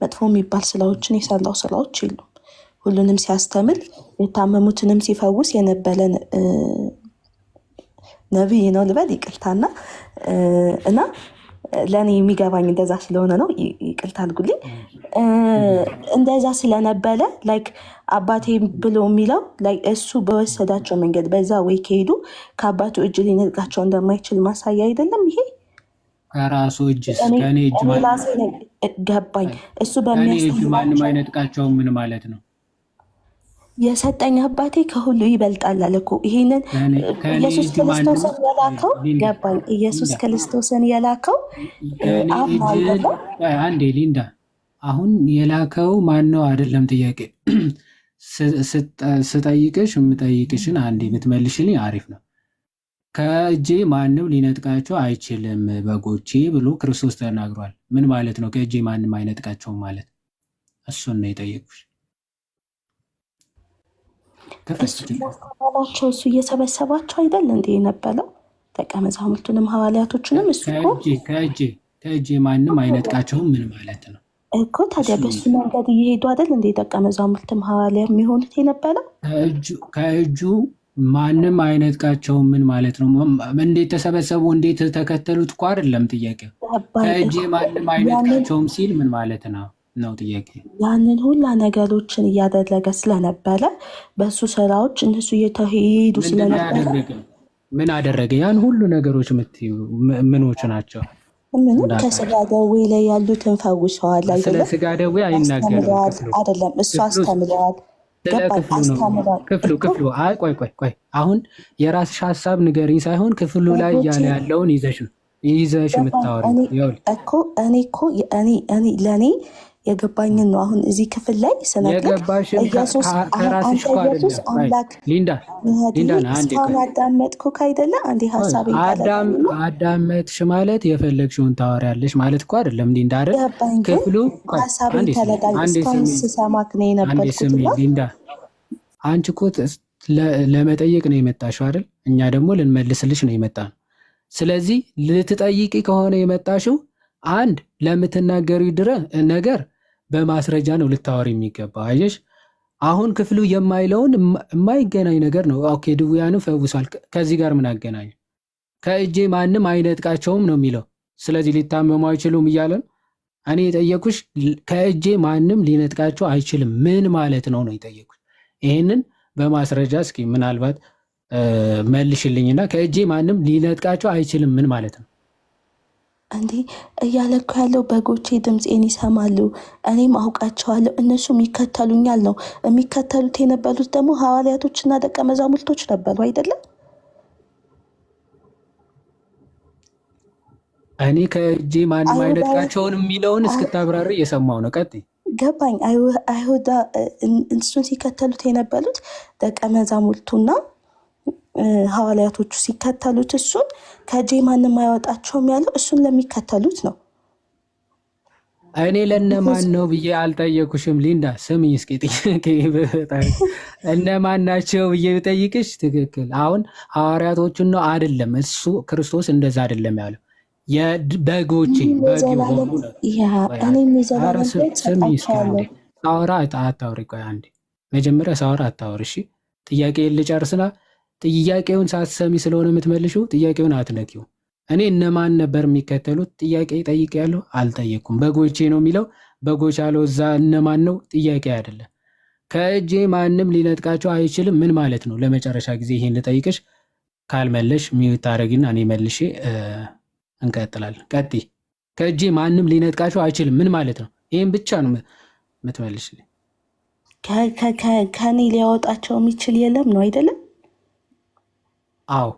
መጥፎ የሚባል ስራዎችን የሰራው ስራዎች የሉም። ሁሉንም ሲያስተምር የታመሙትንም ሲፈውስ የነበረ ነቢይ ነው ልበል፣ ይቅርታና እና ለእኔ የሚገባኝ እንደዛ ስለሆነ ነው። ይቅርታ አድርጉልኝ። እንደዛ ስለነበረ ላይክ አባቴ ብሎ የሚለው እሱ በወሰዳቸው መንገድ በዛ ወይ ከሄዱ ከአባቱ እጅ ሊነጥቃቸው እንደማይችል ማሳያ አይደለም ይሄ? ከራሱ እጅ ከኔ እጅ ገባኝ። እሱ ማንም አይነጥቃቸውም ምን ማለት ነው? የሰጠኝ አባቴ ከሁሉ ይበልጣል አለ እኮ። ይሄንን ኢየሱስ ክርስቶስን የላከው ገባኝ። ኢየሱስ ክርስቶስን የላከው አንዴ ሊንዳ፣ አሁን የላከው ማን ነው አይደለም ጥያቄ። ስጠይቅሽ የምጠይቅሽን አንዴ ብትመልሽልኝ አሪፍ ነው። ከእጄ ማንም ሊነጥቃቸው አይችልም በጎቼ ብሎ ክርስቶስ ተናግሯል። ምን ማለት ነው? ከእጄ ማንም አይነጥቃቸውም ማለት እሱን ነው የጠየቁሽ። ላቸው እሱ እየሰበሰባቸው አይደል እንዴ የነበረው? ደቀ መዛሙርቱንም ሐዋርያቶችንም እሱ ከእጄ ማንም አይነጥቃቸውም ምን ማለት ነው እኮ? ታዲያ በሱ መንገድ እየሄዱ አይደል እንዴ ደቀ መዛሙርትም ሐዋርያ የሚሆኑት የነበረው? ከእጁ ማንም አይነጥቃቸውም ምን ማለት ነው? እንዴት ተሰበሰቡ እንዴት ተከተሉት እኮ አይደለም ጥያቄው። ከእጄ ማንም አይነጥቃቸውም ሲል ምን ማለት ነው ጥያቄ። ያንን ሁላ ነገሮችን እያደረገ ስለነበረ በሱ ስራዎች እነሱ እየተሄዱ ስለነበረ ምን አደረገ? ያን ሁሉ ነገሮች ምኖች ናቸው? ምንም ከስጋ ደዌ ላይ ያሉትን ፈውሰዋል አይደለም? ስለ ስጋ ደዌ አይናገርም አይደለም? እሱ አስተምረዋል። ክፍሉ አይ ቆይ አሁን የራስሽ ሀሳብ ንገሪኝ ሳይሆን ክፍሉ ላይ እያለ ያለውን ይዘሽ የምታወሪው እኮ እኔ ለእኔ የገባኝን ነው። አሁን እዚህ ክፍል ላይ ኢየሱስ አምላክ እስካሁን አዳመጥኩህ አይደለ? አንዴ ሀሳብ አዳመጥሽ ማለት የፈለግሽውን ታወሪያለሽ ማለት እኮ አይደለም። ሊንዳ አይደል ክፍሉ ሀሳብ ተለጋኝ እስካሁን ስሰማክ ነው የነበርኩት። ሊንዳ አንቺ እኮ ለመጠየቅ ነው የመጣሽው አይደል? እኛ ደግሞ ልንመልስልሽ ነው የመጣነው። ስለዚህ ልትጠይቂ ከሆነ የመጣሽው አንድ ለምትናገሪው ነገር በማስረጃ ነው ልታወሪ የሚገባ። አየሽ አሁን ክፍሉ የማይለውን የማይገናኝ ነገር ነው። ኦኬ ድውያንም ፈውሷል። ከዚህ ጋር ምን አገናኝ? ከእጄ ማንም አይነጥቃቸውም ነው የሚለው። ስለዚህ ሊታመሙ አይችሉም እያለን እኔ የጠየኩሽ ከእጄ ማንም ሊነጥቃቸው አይችልም ምን ማለት ነው የጠየኩሽ። ይህንን በማስረጃ እስኪ ምናልባት መልሽልኝና ከእጄ ማንም ሊነጥቃቸው አይችልም ምን ማለት ነው? እንዴ እያለኩ ያለው በጎቼ ድምፄን ይሰማሉ፣ እኔም አውቃቸዋለሁ፣ እነሱም ይከተሉኛል ነው። የሚከተሉት የነበሩት ደግሞ ሐዋርያቶችና ደቀ መዛሙርቶች ነበሩ አይደለም? እኔ ከእጄ ማንም አይነጥቃቸውን የሚለውን እስክታብራሪ እየሰማው ነው። ቀጥይ። ገባኝ። አይሁዳ እሱን ሲከተሉት የነበሩት ደቀ መዛሙርቱና ሐዋርያቶቹ ሲከተሉት እሱን ከእጄ ማንም አይወጣቸውም ያለው እሱን ለሚከተሉት ነው። እኔ ለነማን ነው ብዬ አልጠየኩሽም ሊንዳ። ስሚኝ እስኪ እነማን ናቸው ብዬ ብጠይቅሽ ትክክል። አሁን ሐዋርያቶቹን ነው አይደለም። እሱ ክርስቶስ እንደዛ አይደለም ያለው የበጎቼ ሳወራ አታውሪ። ቆይ አንዴ መጀመሪያ ሳወራ አታውሪ እሺ። ጥያቄ ልጨርስና ጥያቄውን ሳትሰሚ ስለሆነ የምትመልሺው ጥያቄውን አትነኪው። እኔ እነማን ነበር የሚከተሉት ጥያቄ ጠይቄያለሁ? አልጠየኩም። በጎቼ ነው የሚለው በጎች አለው እዛ እነማን ነው ጥያቄ አይደለም። ከእጄ ማንም ሊነጥቃቸው አይችልም ምን ማለት ነው? ለመጨረሻ ጊዜ ይሄን ልጠይቅሽ፣ ካልመለሽ ሚዩት ታደርጊና እኔ መልሼ እንቀጥላለን። ቀጥይ። ከእጄ ማንም ሊነጥቃቸው አይችልም ምን ማለት ነው? ይሄን ብቻ ነው የምትመልሽልኝ። ከኔ ሊያወጣቸው የሚችል የለም ነው አይደለም? አዎ፣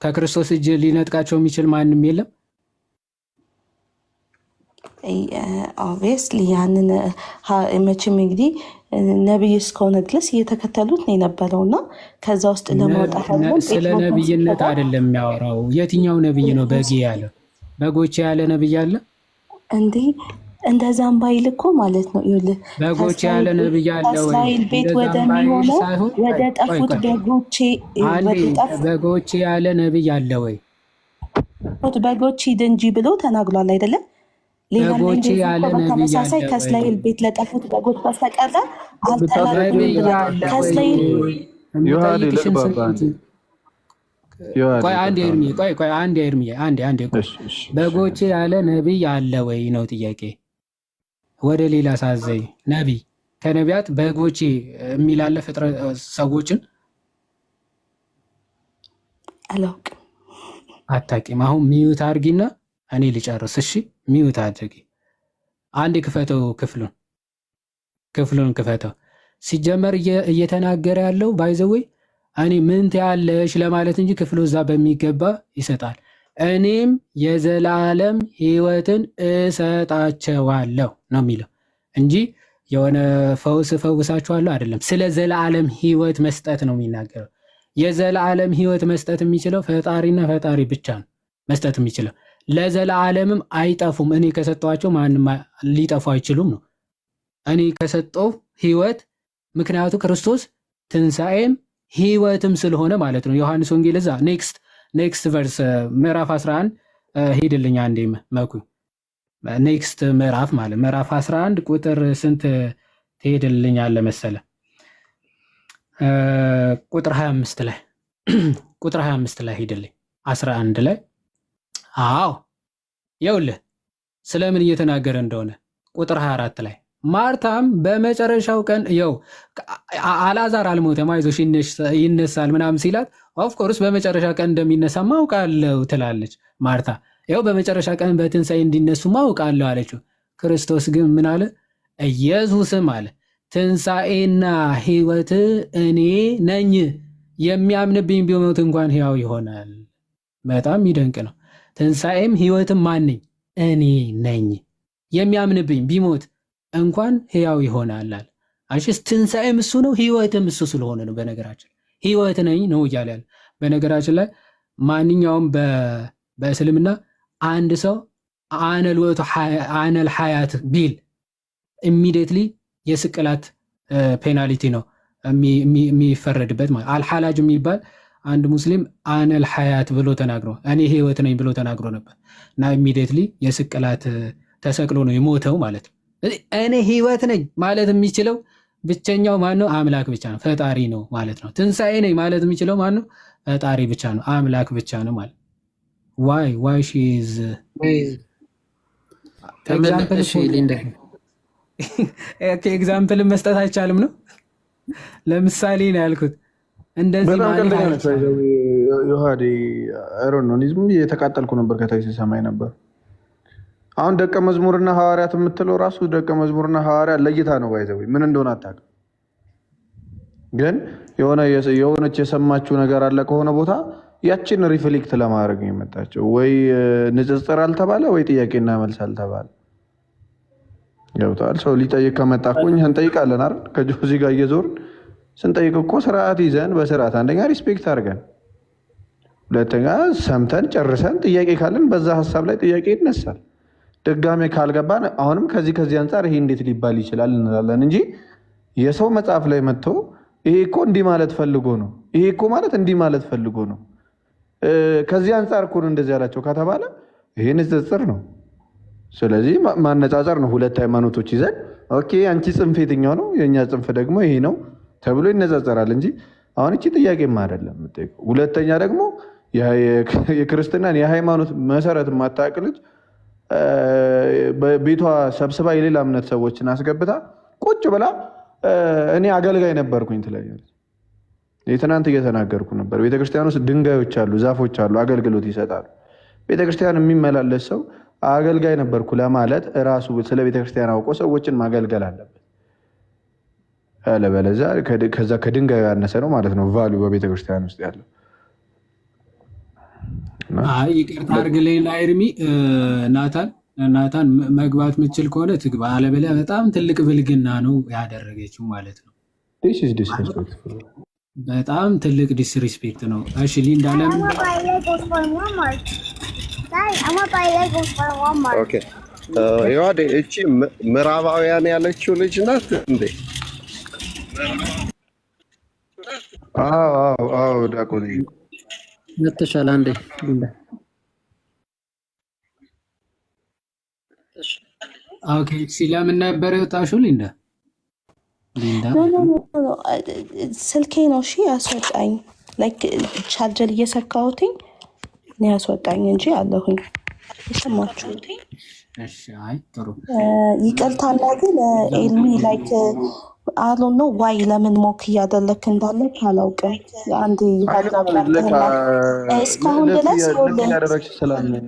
ከክርስቶስ እጅ ሊነጥቃቸው የሚችል ማንም የለም። ኦብቪየስሊ ያንን መቼም እንግዲህ ነቢይ እስከሆነ ድረስ እየተከተሉት ነው የነበረው እና ከዛ ውስጥ ለማውጣት ስለ ነቢይነት አይደለም የሚያወራው። የትኛው ነቢይ ነው በጌ ያለ? በጎቼ ያለ ነቢይ አለ እንዴ? እንደዛም ባይል እኮ ማለት ነው። ይኸውልህ በጎቼ ያለ ነቢይ አለ ወይ? ከእስራኤል ቤት ወደሚሆነው ወደ ጠፉት በጎቼ ያለ ነቢይ አለ ወይ? በጎች ሂድ እንጂ ብሎ ተናግሯል አይደለም? በጎቼ ያለ ነቢይ ተመሳሳይ ከእስራኤል ቤት ለጠፉት በጎች በስተቀር በጎቼ ያለ ነቢይ አለ ወይ ነው ጥያቄ። ወደ ሌላ ሳዘይ ነቢይ ከነቢያት በጎቼ የሚላለ ፍጥረት ሰዎችን አላውቅም። አታውቂም? አሁን ሚዩት አድርጊና እኔ ልጨርስ። እሺ ሚዩት አድርጊ። አንድ ክፈተው፣ ክፍሉን ክፈተው። ሲጀመር እየተናገረ ያለው ባይዘወይ እኔ ምን ትያለሽ ለማለት እንጂ ክፍሉ እዛ በሚገባ ይሰጣል። እኔም የዘላለም ሕይወትን እሰጣቸዋለሁ ነው የሚለው እንጂ የሆነ ፈውስ እፈውሳቸዋለሁ አይደለም። ስለ ዘላለም ሕይወት መስጠት ነው የሚናገረው። የዘላለም ሕይወት መስጠት የሚችለው ፈጣሪና ፈጣሪ ብቻ ነው መስጠት የሚችለው። ለዘላለምም አይጠፉም። እኔ ከሰጠኋቸው ማንም ሊጠፉ አይችሉም ነው። እኔ ከሰጠው ሕይወት ምክንያቱ ክርስቶስ ትንሣኤም ሕይወትም ስለሆነ ማለት ነው። ዮሐንስ ወንጌል እዛ ኔክስት ቨርስ ምዕራፍ 11 ሄድልኛ አንዴ መኩ ኔክስት ምዕራፍ ማለት ምዕራፍ 11 ቁጥር ስንት ትሄድልኛለ መሰለ? ቁጥር 25 ላይ ቁጥር 25 ላይ ሄድልኝ 11 ላይ። አዎ ይኸውልህ ስለምን እየተናገረ እንደሆነ ቁጥር 24 ላይ ማርታም በመጨረሻው ቀን ይኸው አልዓዛር አልሞተም አይዞሽ ይነሳል ምናምን ሲላት ኦፍኮርስ በመጨረሻ ቀን እንደሚነሳ ማውቃለሁ ትላለች ማርታ። ይኸው በመጨረሻ ቀን በትንሣኤ እንዲነሱ ማውቃለሁ አለችው። ክርስቶስ ግን ምን አለ? ኢየሱስም አለ ትንሣኤና ሕይወት እኔ ነኝ፣ የሚያምንብኝ ቢሞት እንኳን ሕያው ይሆናል። በጣም የሚደንቅ ነው። ትንሣኤም ሕይወትም ማን ነኝ? እኔ ነኝ። የሚያምንብኝ ቢሞት እንኳን ሕያው ይሆናል። አሽስ ትንሣኤም እሱ ነው፣ ሕይወትም እሱ ስለሆነ ነው። በነገራችን ሕይወት ነኝ ነው እያለ ያለ። በነገራችን ላይ ማንኛውም በእስልምና አንድ ሰው አነል ወቱ አነል ሐያት ቢል ኢሚዲየትሊ የስቅላት ፔናልቲ ነው የሚፈረድበት ማለት። አልሐላጅ የሚባል አንድ ሙስሊም አነል ሐያት ብሎ ተናግሮ እኔ ሕይወት ነኝ ብሎ ተናግሮ ነበር እና ኢሚዲየትሊ የስቅላት ተሰቅሎ ነው የሞተው ማለት ነው። እኔ ሕይወት ነኝ ማለት የሚችለው ብቸኛው ማን ነው? አምላክ ብቻ ነው፣ ፈጣሪ ነው ማለት ነው። ትንሣኤ ነኝ ማለት የሚችለው ማን ነው? ፈጣሪ ብቻ ነው፣ አምላክ ብቻ ነው ማለት። ዋይ ሺ ኢዝ ኤግዛምፕል መስጠት አይቻልም ነው። ለምሳሌ ነው ያልኩት። እንደዚህ ማለት ዮሐዴ አይሮን ነው። ዝም የተቃጠልኩ ነበር ከታች ሰማይ ነበር። አሁን ደቀ መዝሙርና ሐዋርያት የምትለው ራሱ ደቀ መዝሙርና ሐዋርያት ለይታ ነው ባይዘው ምን እንደሆነ አታውቅም። ግን የሆነች የሰማችው ነገር አለ ከሆነ ቦታ ያችን ሪፍሌክት ለማድረግ ነው የመጣቸው። ወይ ንጽጽር አልተባለ ወይ ጥያቄና መልስ አልተባለ። ገብቷል። ሰው ሊጠይቅ ከመጣ እኮ እኛ እንጠይቃለን አይደል? ከጆዚ ጋር እየዞርን ስንጠይቅ እኮ ስርዓት ይዘን በስርዓት አንደኛ ሪስፔክት አድርገን፣ ሁለተኛ ሰምተን ጨርሰን ጥያቄ ካለን በዛ ሀሳብ ላይ ጥያቄ ይነሳል። ድጋሜ ካልገባን አሁንም ከዚህ አንጻር ይሄ እንዴት ሊባል ይችላል እንላለን እንጂ የሰው መጽሐፍ ላይ መጥቶ ይሄ እኮ እንዲህ ማለት ፈልጎ ነው፣ ይሄ እኮ ማለት እንዲህ ማለት ፈልጎ ነው፣ ከዚህ አንጻር እኮ ነው እንደዚህ ያላቸው ከተባለ ይሄ ንጽጽር ነው። ስለዚህ ማነጻጸር ነው። ሁለት ሃይማኖቶች ይዘን ኦኬ አንቺ ጽንፍ የትኛው ነው የኛ ጽንፍ ደግሞ ይሄ ነው ተብሎ ይነጻጸራል እንጂ አሁን እቺ ጥያቄም አይደለም የምትጠይቀው። ሁለተኛ ደግሞ የክርስትናን የሃይማኖት መሰረት የማታውቅ ልጅ በቤቷ ሰብስባ የሌላ እምነት ሰዎችን አስገብታ ቁጭ ብላ እኔ አገልጋይ ነበርኩኝ ትለኛለች። የትናንት እየተናገርኩ ነበር። ቤተክርስቲያን ውስጥ ድንጋዮች አሉ፣ ዛፎች አሉ፣ አገልግሎት ይሰጣሉ። ቤተክርስቲያን የሚመላለስ ሰው አገልጋይ ነበርኩ ለማለት ራሱ ስለ ቤተክርስቲያን አውቆ ሰዎችን ማገልገል አለበት። አለበለዚያ ከዛ ከድንጋዩ ያነሰ ነው ማለት ነው ቫልዩ በቤተክርስቲያን ውስጥ ያለው። ይቅርታ አድርግልኝ ኤርሚ። ናታን መግባት የምችል ከሆነ ትግባ፣ አለበለዚያ በጣም ትልቅ ብልግና ነው ያደረገችው ማለት ነው። በጣም ትልቅ ዲስሪስፔክት ነው። እሺ ሊንዳ ለምን እቺ ምዕራባውያን ያለችው ልጅ ናት እንዴ? አዎ ዲያቆን መተሻል አንዴ ሊንዳ። ኦኬ ለምን ነበር የወጣሽው ሊንዳ? ስልኬ ነው እሺ ያስወጣኝ። ላይክ ቻርጀር እየሰካሁትኝ ነው ያስወጣኝ እንጂ አለሁኝ። የሰማችሁት? እሺ አይ ጥሩ ይቅርታና ግን ኤልሚ ላይክ አሎ ነው ዋይ ለምን ሞክ እያደለክ እንዳለ ካላውቅም አንድ እስካሁን ድረስ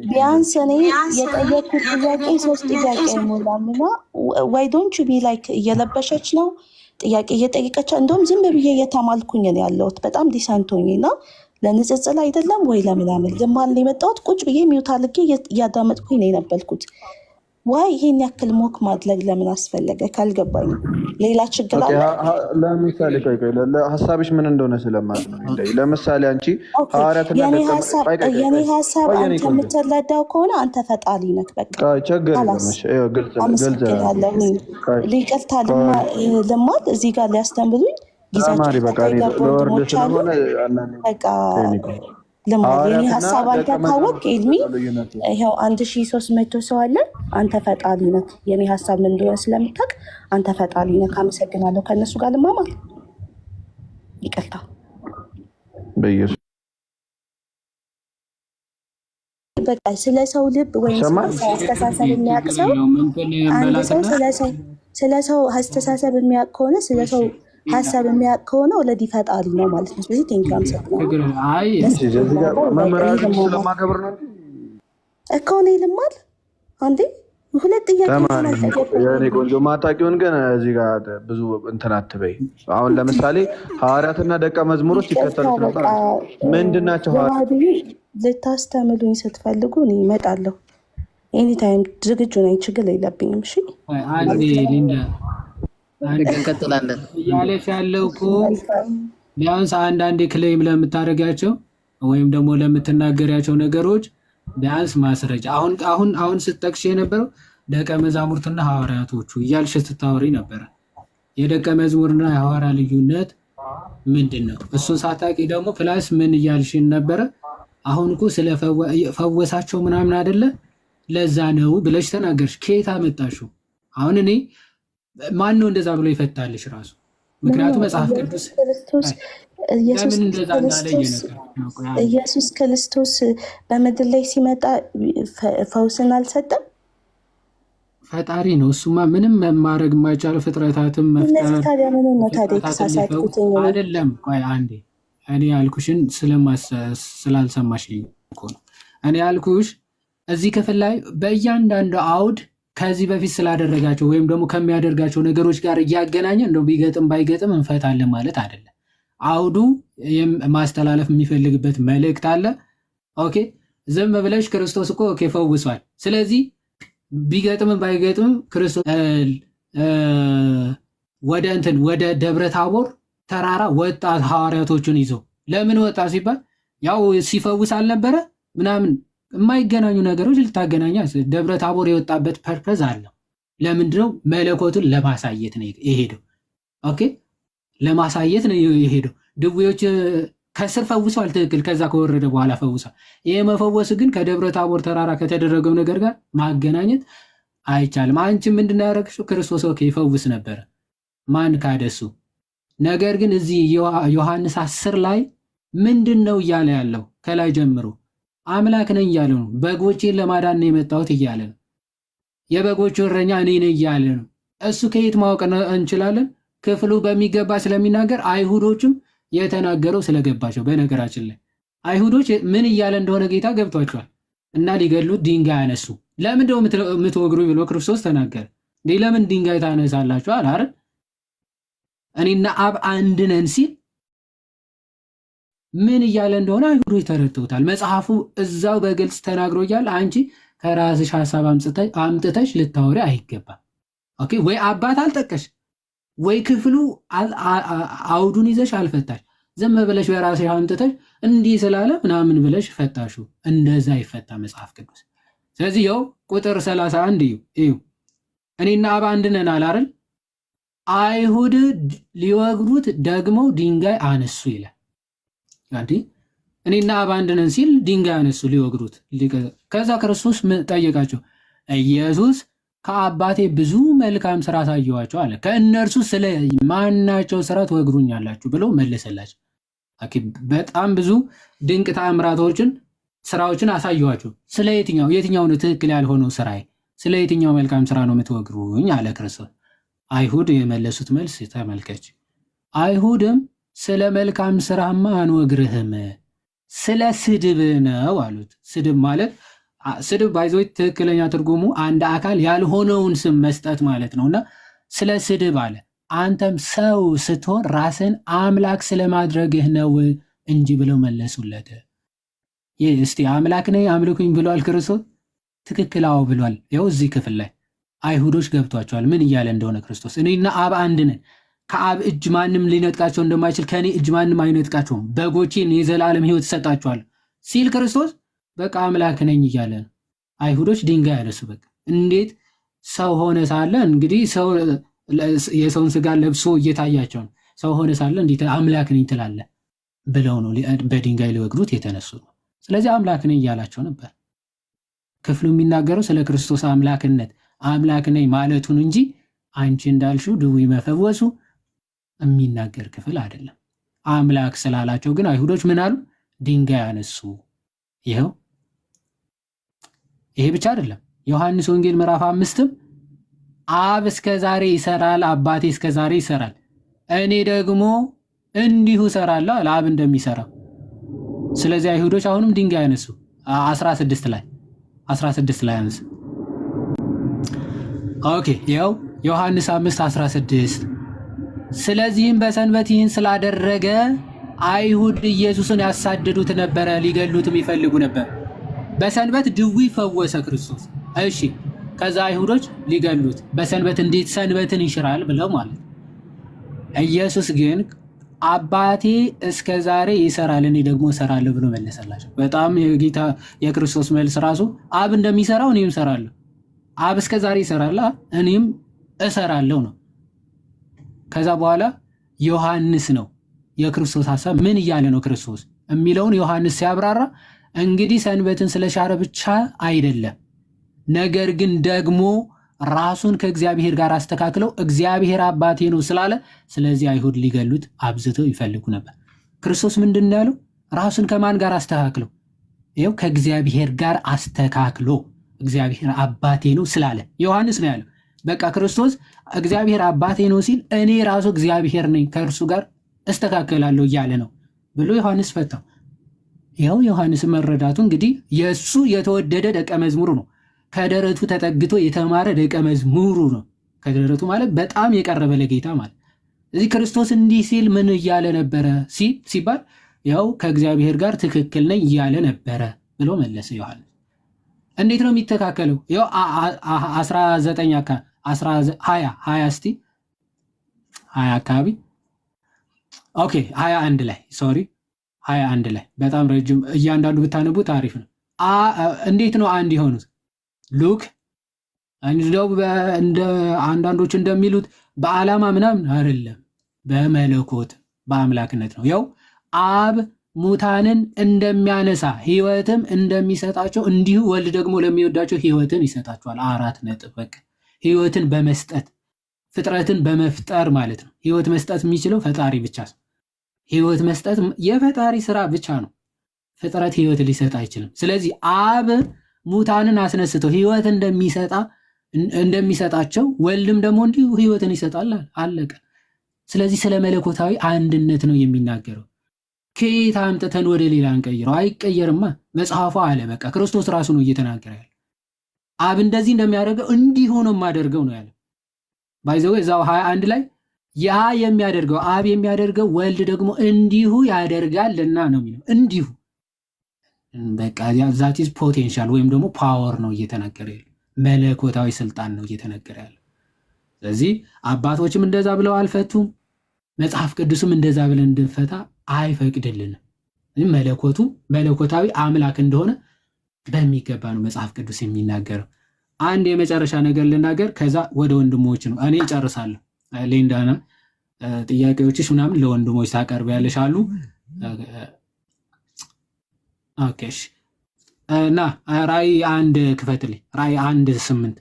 ቢያንስ እኔ የጠየኩት ጥያቄ 3 ጥያቄ ሞላምና ዋይ ዶንት ዩ ቢ ላይክ እየለበሸች ነው ጥያቄ እየጠየቀች እንደውም ዝም ብዬ እየተማልኩኝ ነው ያለሁት። በጣም ዲሰንቶኝ እና ለንጽጽል አይደለም ወይ ለምናምን ዝም አለ የመጣሁት ቁጭ ብዬ ሚውት አድርጌ እያዳመጥኩኝ ነው የነበርኩት። ዋይ ይሄን ያክል ሞክ ማድረግ ለምን አስፈለገ ካልገባኝ ሌላ ችግር አለ። ለምሳሌ ሀሳብሽ ምን እንደሆነ ስለማለት ነው። ለምሳሌ አንቺ ሐዋርያትና የኔ ሀሳብ አንተ የምትረዳው ከሆነ አንተ ፈጣሪ ነህ። በቃ ችግር የለም። ግልጽ ሊቅርታ ልማድ እዚህ ጋር ሊያስተምሩኝ ጊዜያቸው ወንድሞች አሉ። በቃ ልማድ የኔ ሀሳብ አንተ ካወቅ ኤልሚ ይኸው 1300 ሰው አለ። አንተ ፈጣሪ ነህ። የኔ ሀሳብ ምን እንደሆነ ስለምታውቅ አንተ ፈጣሪ ነህ። አመሰግናለሁ። ከእነሱ ጋር ልማማል። ይቅርታ በኢየሱስ በቃ ስለ ሰው ልብ ወይም አስተሳሰብ የሚያውቅ ሰው አንድ ሰው ስለ ሰው አስተሳሰብ የሚያውቅ ከሆነ ስለ ሰው ሀሳብ የሚያውቅ ከሆነ ወለዲ ፈጣሪ ነው ማለት ነው። ስለዚህ ቴንካም እኮ ነው ይልማል። አንዴ ሁለት ጥያቄ ቆንጆ ማታቂውን ግን እዚህ ጋር ብዙ እንትን አትበይ። አሁን ለምሳሌ ሐዋርያትና ደቀ መዝሙሮች ይከተሉት ነበር። ምንድን ናቸው? ልታስተምሉኝ ስትፈልጉ እኔ እመጣለሁ። ኤኒታይም ዝግጁ ነኝ። ችግር የለብኝም። እሺ እንቀጥላለን እያለች ያለው እኮ ቢያንስ አንዳንዴ ክሌም ለምታደርጋቸው ወይም ደግሞ ለምትናገሪያቸው ነገሮች ቢያንስ ማስረጃ አሁን ስትጠቅሽ የነበረው ደቀ መዛሙርትና ሐዋርያቶቹ እያልሽ ስታወሪ ነበረ። የደቀ መዝሙርና የሐዋርያ ልዩነት ምንድን ነው? እሱን ሳታቂ ደግሞ ፕላስ ምን እያልሽን ነበረ? አሁን እኮ ስለፈወሳቸው ምናምን አይደለ ለዛ ነው ብለሽ ተናገርሽ። ከየት አመጣሽው? አሁን እኔ ማን ነው እንደዛ ብሎ ይፈታልሽ ራሱ? ምክንያቱም መጽሐፍ ቅዱስ ኢየሱስ ክርስቶስ በምድር ላይ ሲመጣ ፈውስን አልሰጠም። ፈጣሪ ነው እሱማ። ምንም ማድረግ የማይቻለው ፍጥረታትም መፍጠር አይደለም። ቆይ አንዴ እኔ ያልኩሽን ስላልሰማሽኝ እኮ ነው። እኔ ያልኩሽ እዚህ ክፍል ላይ በእያንዳንዱ አውድ ከዚህ በፊት ስላደረጋቸው ወይም ደግሞ ከሚያደርጋቸው ነገሮች ጋር እያገናኘ እንደው ቢገጥም ባይገጥም እንፈታለን ማለት አይደለም። አውዱ ማስተላለፍ የሚፈልግበት መልእክት አለ። ኦኬ ዝም ብለሽ ክርስቶስ እኮ ኦኬ ፈውሷል፣ ስለዚህ ቢገጥም ባይገጥም ክርስቶስ ወደ ደብረ ታቦር ተራራ ወጣ ሐዋርያቶቹን ይዞ። ለምን ወጣ ሲባል ያው ሲፈውስ አልነበረ ምናምን የማይገናኙ ነገሮች ልታገናኛ። ደብረ ታቦር የወጣበት ፐርፐዝ አለው። ለምንድነው? መለኮቱን ለማሳየት ነው የሄደው። ኦኬ ለማሳየት ነው የሄደው። ድዌዎች ከስር ፈውሷል፣ ትክክል። ከዛ ከወረደ በኋላ ፈውሷል። ይሄ መፈወስ ግን ከደብረ ታቦር ተራራ ከተደረገው ነገር ጋር ማገናኘት አይቻልም። አንቺ ምንድነው ያደረግሽው? ክርስቶስ ኦኬ ይፈውስ ነበረ፣ ማን ካደሱ። ነገር ግን እዚህ ዮሐንስ 10 ላይ ምንድን ነው እያለ ያለው? ከላይ ጀምሮ አምላክ ነኝ እያለ ነው። በጎቼን ለማዳን ነው የመጣሁት እያለ ነው። የበጎቹ እረኛ እኔ ነኝ እያለ ነው። እሱ ከየት ማወቅ እንችላለን? ክፍሉ በሚገባ ስለሚናገር አይሁዶችም የተናገረው ስለገባቸው። በነገራችን ላይ አይሁዶች ምን እያለ እንደሆነ ጌታ ገብቷቸዋል እና ሊገሉት ድንጋይ አነሱ። ለምን ደው የምትወግሩ ብሎ ክርስቶስ ተናገረ። እንዴ ለምን ድንጋይ ታነሳላችሁ አለ። እኔና አብ አንድ ነን ሲል ምን እያለ እንደሆነ አይሁዶች ተረድተውታል። መጽሐፉ እዛው በግልጽ ተናግሮ እያለ አንቺ ከራስሽ ሐሳብ አምጥተሽ ልታወሪ አይገባም። ኦኬ፣ ወይ አባት አልጠቀሽ ወይ ክፍሉ አውዱን ይዘሽ አልፈታሽ፣ ዝም ብለሽ በራስሽ አምጥተሽ እንዲህ ስላለ ምናምን ብለሽ ፈታሹ። እንደዛ ይፈታ መጽሐፍ ቅዱስ። ስለዚህ ያው ቁጥር 31 እዩ እኔና አብ አንድ ነን አለ አይደል? አይሁድ ሊወግሩት ደግሞ ድንጋይ አነሱ ይላል። እኔና አብ አንድ ነን ሲል ድንጋይ አነሱ ሊወግሩት። ከዛ ክርስቶስ ጠየቃቸው፣ ኢየሱስ ከአባቴ ብዙ መልካም ስራ ታየዋቸው አለ። ከእነርሱ ስለ ማናቸው ስራ ትወግሩኛላችሁ ብሎ መለሰላቸው። በጣም ብዙ ድንቅ ተአምራቶችን ስራዎችን አሳየዋቸው። ስለ የትኛው ነው ትክክል ያልሆነው ስራዬ? ስለ የትኛው መልካም ስራ ነው የምትወግሩኝ አለ ክርስቶስ። አይሁድ የመለሱት መልስ ተመልከች። አይሁድም ስለ መልካም ስራማ አንወግርህም፣ ስለ ስድብ ነው አሉት። ስድብ ማለት ስድብ ባይዞች ትክክለኛ ትርጉሙ አንድ አካል ያልሆነውን ስም መስጠት ማለት ነውና ስለ ስድብ አለ። አንተም ሰው ስትሆን ራስን አምላክ ስለማድረግህ ነው እንጂ ብለው መለሱለት። እስቲ አምላክ ነኝ አምልኩኝ ብሏል ክርስቶስ? ትክክል አዎ ብሏል። ያው እዚህ ክፍል ላይ አይሁዶች ገብቷቸዋል ምን እያለ እንደሆነ ክርስቶስ። እኔና አብ አንድ ነን፣ ከአብ እጅ ማንም ሊነጥቃቸው እንደማይችል ከኔ እጅ ማንም አይነጥቃቸውም፣ በጎቼን የዘላለም ሕይወት እሰጣቸዋለሁ ሲል ክርስቶስ በቃ አምላክ ነኝ እያለ ነው። አይሁዶች ድንጋይ ያነሱ። በቃ እንዴት ሰው ሆነ ሳለ እንግዲህ ሰው የሰውን ስጋ ለብሶ እየታያቸው ነው። ሰው ሆነ ሳለ እንዴት አምላክ ነኝ ትላለህ ብለው ነው በድንጋይ ሊወግሩት የተነሱ ነው። ስለዚህ አምላክ ነኝ እያላቸው ነበር። ክፍሉ የሚናገረው ስለ ክርስቶስ አምላክነት አምላክ ነኝ ማለቱን እንጂ አንቺ እንዳልሽው ድውይ መፈወሱ የሚናገር ክፍል አይደለም። አምላክ ስላላቸው ግን አይሁዶች ምን አሉ? ድንጋይ አነሱ። ይሄ ብቻ አይደለም። ዮሐንስ ወንጌል ምዕራፍ 5ም አብ እስከ ዛሬ ይሰራል፣ አባቴ እስከ ዛሬ ይሰራል፣ እኔ ደግሞ እንዲሁ እሰራለሁ አለ አብ እንደሚሰራው። ስለዚህ አይሁዶች አሁንም ድንጋይ አነሱ። 16 ላይ አንስ። ኦኬ ያው ዮሐንስ 5:16 ስለዚህም በሰንበት ይህን ስላደረገ አይሁድ ኢየሱስን ያሳድዱት ነበረ፣ ሊገሉትም ይፈልጉ ነበር። በሰንበት ድውይ ፈወሰ ክርስቶስ። እሺ ከዛ አይሁዶች ሊገሉት በሰንበት እንዴት ሰንበትን ይሽራል ብለው ማለት። ኢየሱስ ግን አባቴ እስከ ዛሬ ይሰራል እኔ ደግሞ እሰራለሁ ብሎ መለሰላቸው። በጣም የጌታ የክርስቶስ መልስ ራሱ አብ እንደሚሰራው እኔም እሰራለሁ፣ አብ እስከ ዛሬ ይሰራል እኔም እሰራለሁ ነው። ከዛ በኋላ ዮሐንስ ነው የክርስቶስ ሐሳብ ምን እያለ ነው ክርስቶስ የሚለውን ዮሐንስ ሲያብራራ እንግዲህ ሰንበትን ስለሻረ ብቻ አይደለም፣ ነገር ግን ደግሞ ራሱን ከእግዚአብሔር ጋር አስተካክለው እግዚአብሔር አባቴ ነው ስላለ ስለዚህ አይሁድ ሊገሉት አብዝተው ይፈልጉ ነበር። ክርስቶስ ምንድን ነው ያለው? ራሱን ከማን ጋር አስተካክለው? ይኸው ከእግዚአብሔር ጋር አስተካክሎ እግዚአብሔር አባቴ ነው ስላለ ዮሐንስ ነው ያለው። በቃ ክርስቶስ እግዚአብሔር አባቴ ነው ሲል እኔ ራሱ እግዚአብሔር ነኝ ከእርሱ ጋር እስተካከላለሁ እያለ ነው ብሎ ዮሐንስ ፈታው። ይኸው ዮሐንስ መረዳቱ እንግዲህ የእሱ የተወደደ ደቀ መዝሙሩ ነው። ከደረቱ ተጠግቶ የተማረ ደቀ መዝሙሩ ነው። ከደረቱ ማለት በጣም የቀረበ ለጌታ ማለት። እዚህ ክርስቶስ እንዲህ ሲል ምን እያለ ነበረ ሲባል ያው ከእግዚአብሔር ጋር ትክክል ነኝ እያለ ነበረ ብሎ መለሰ ዮሐንስ። እንዴት ነው የሚተካከለው? ያው 19 20 እስቲ 20 አካባቢ ኦኬ 21 ላይ ሶሪ 21 ላይ በጣም ረጅም እያንዳንዱ ብታነቡት አሪፍ ነው። እንዴት ነው አንድ የሆኑት? ሉክ እንደው እንደ አንዳንዶች እንደሚሉት በዓላማ ምናምን አይደለም፣ በመለኮት በአምላክነት ነው። ያው አብ ሙታንን እንደሚያነሳ ሕይወትም እንደሚሰጣቸው እንዲሁ ወልድ ደግሞ ለሚወዳቸው ሕይወትን ይሰጣቸዋል። 4 ነጥብ በቃ ሕይወትን በመስጠት ፍጥረትን በመፍጠር ማለት ነው። ሕይወት መስጠት የሚችለው ፈጣሪ ብቻ ነው። ሕይወት መስጠት የፈጣሪ ስራ ብቻ ነው። ፍጥረት ሕይወት ሊሰጥ አይችልም። ስለዚህ አብ ሙታንን አስነስተው ሕይወት እንደሚሰጣቸው ወልድም ደግሞ እንዲሁ ሕይወትን ይሰጣል። አለቀ። ስለዚህ ስለ መለኮታዊ አንድነት ነው የሚናገረው። ከየት አምጥተን ወደ ሌላ እንቀይረው? አይቀየርማ። መጽሐፉ አለ በቃ ክርስቶስ ራሱ ነው እየተናገረ ያለ። አብ እንደዚህ እንደሚያደርገው እንዲሁ ነው የማደርገው ነው ያለ። ባይዘው እዛው 21 ላይ ያ የሚያደርገው አብ የሚያደርገው ወልድ ደግሞ እንዲሁ ያደርጋልና ነው የሚለው። እንዲሁ በቃ ዛት ኢዝ ፖቴንሻል ወይም ደግሞ ፓወር ነው እየተናገረ ያለ። መለኮታዊ ስልጣን ነው እየተናገረ ያለ። ስለዚህ አባቶችም እንደዛ ብለው አልፈቱም። መጽሐፍ ቅዱስም እንደዛ ብለን እንድንፈታ አይፈቅድልንም። መለኮቱ መለኮታዊ አምላክ እንደሆነ በሚገባ ነው መጽሐፍ ቅዱስ የሚናገረው። አንድ የመጨረሻ ነገር ልናገር፣ ከዛ ወደ ወንድሞች ነው እኔ እጨርሳለሁ። ሌንዳና ጥያቄዎችሽ ምናምን ለወንድሞች ታቀርቢያለሽ አሉ። ኦኬሽ እና ራእይ 1 ክፈትልኝ። ራእይ 1:8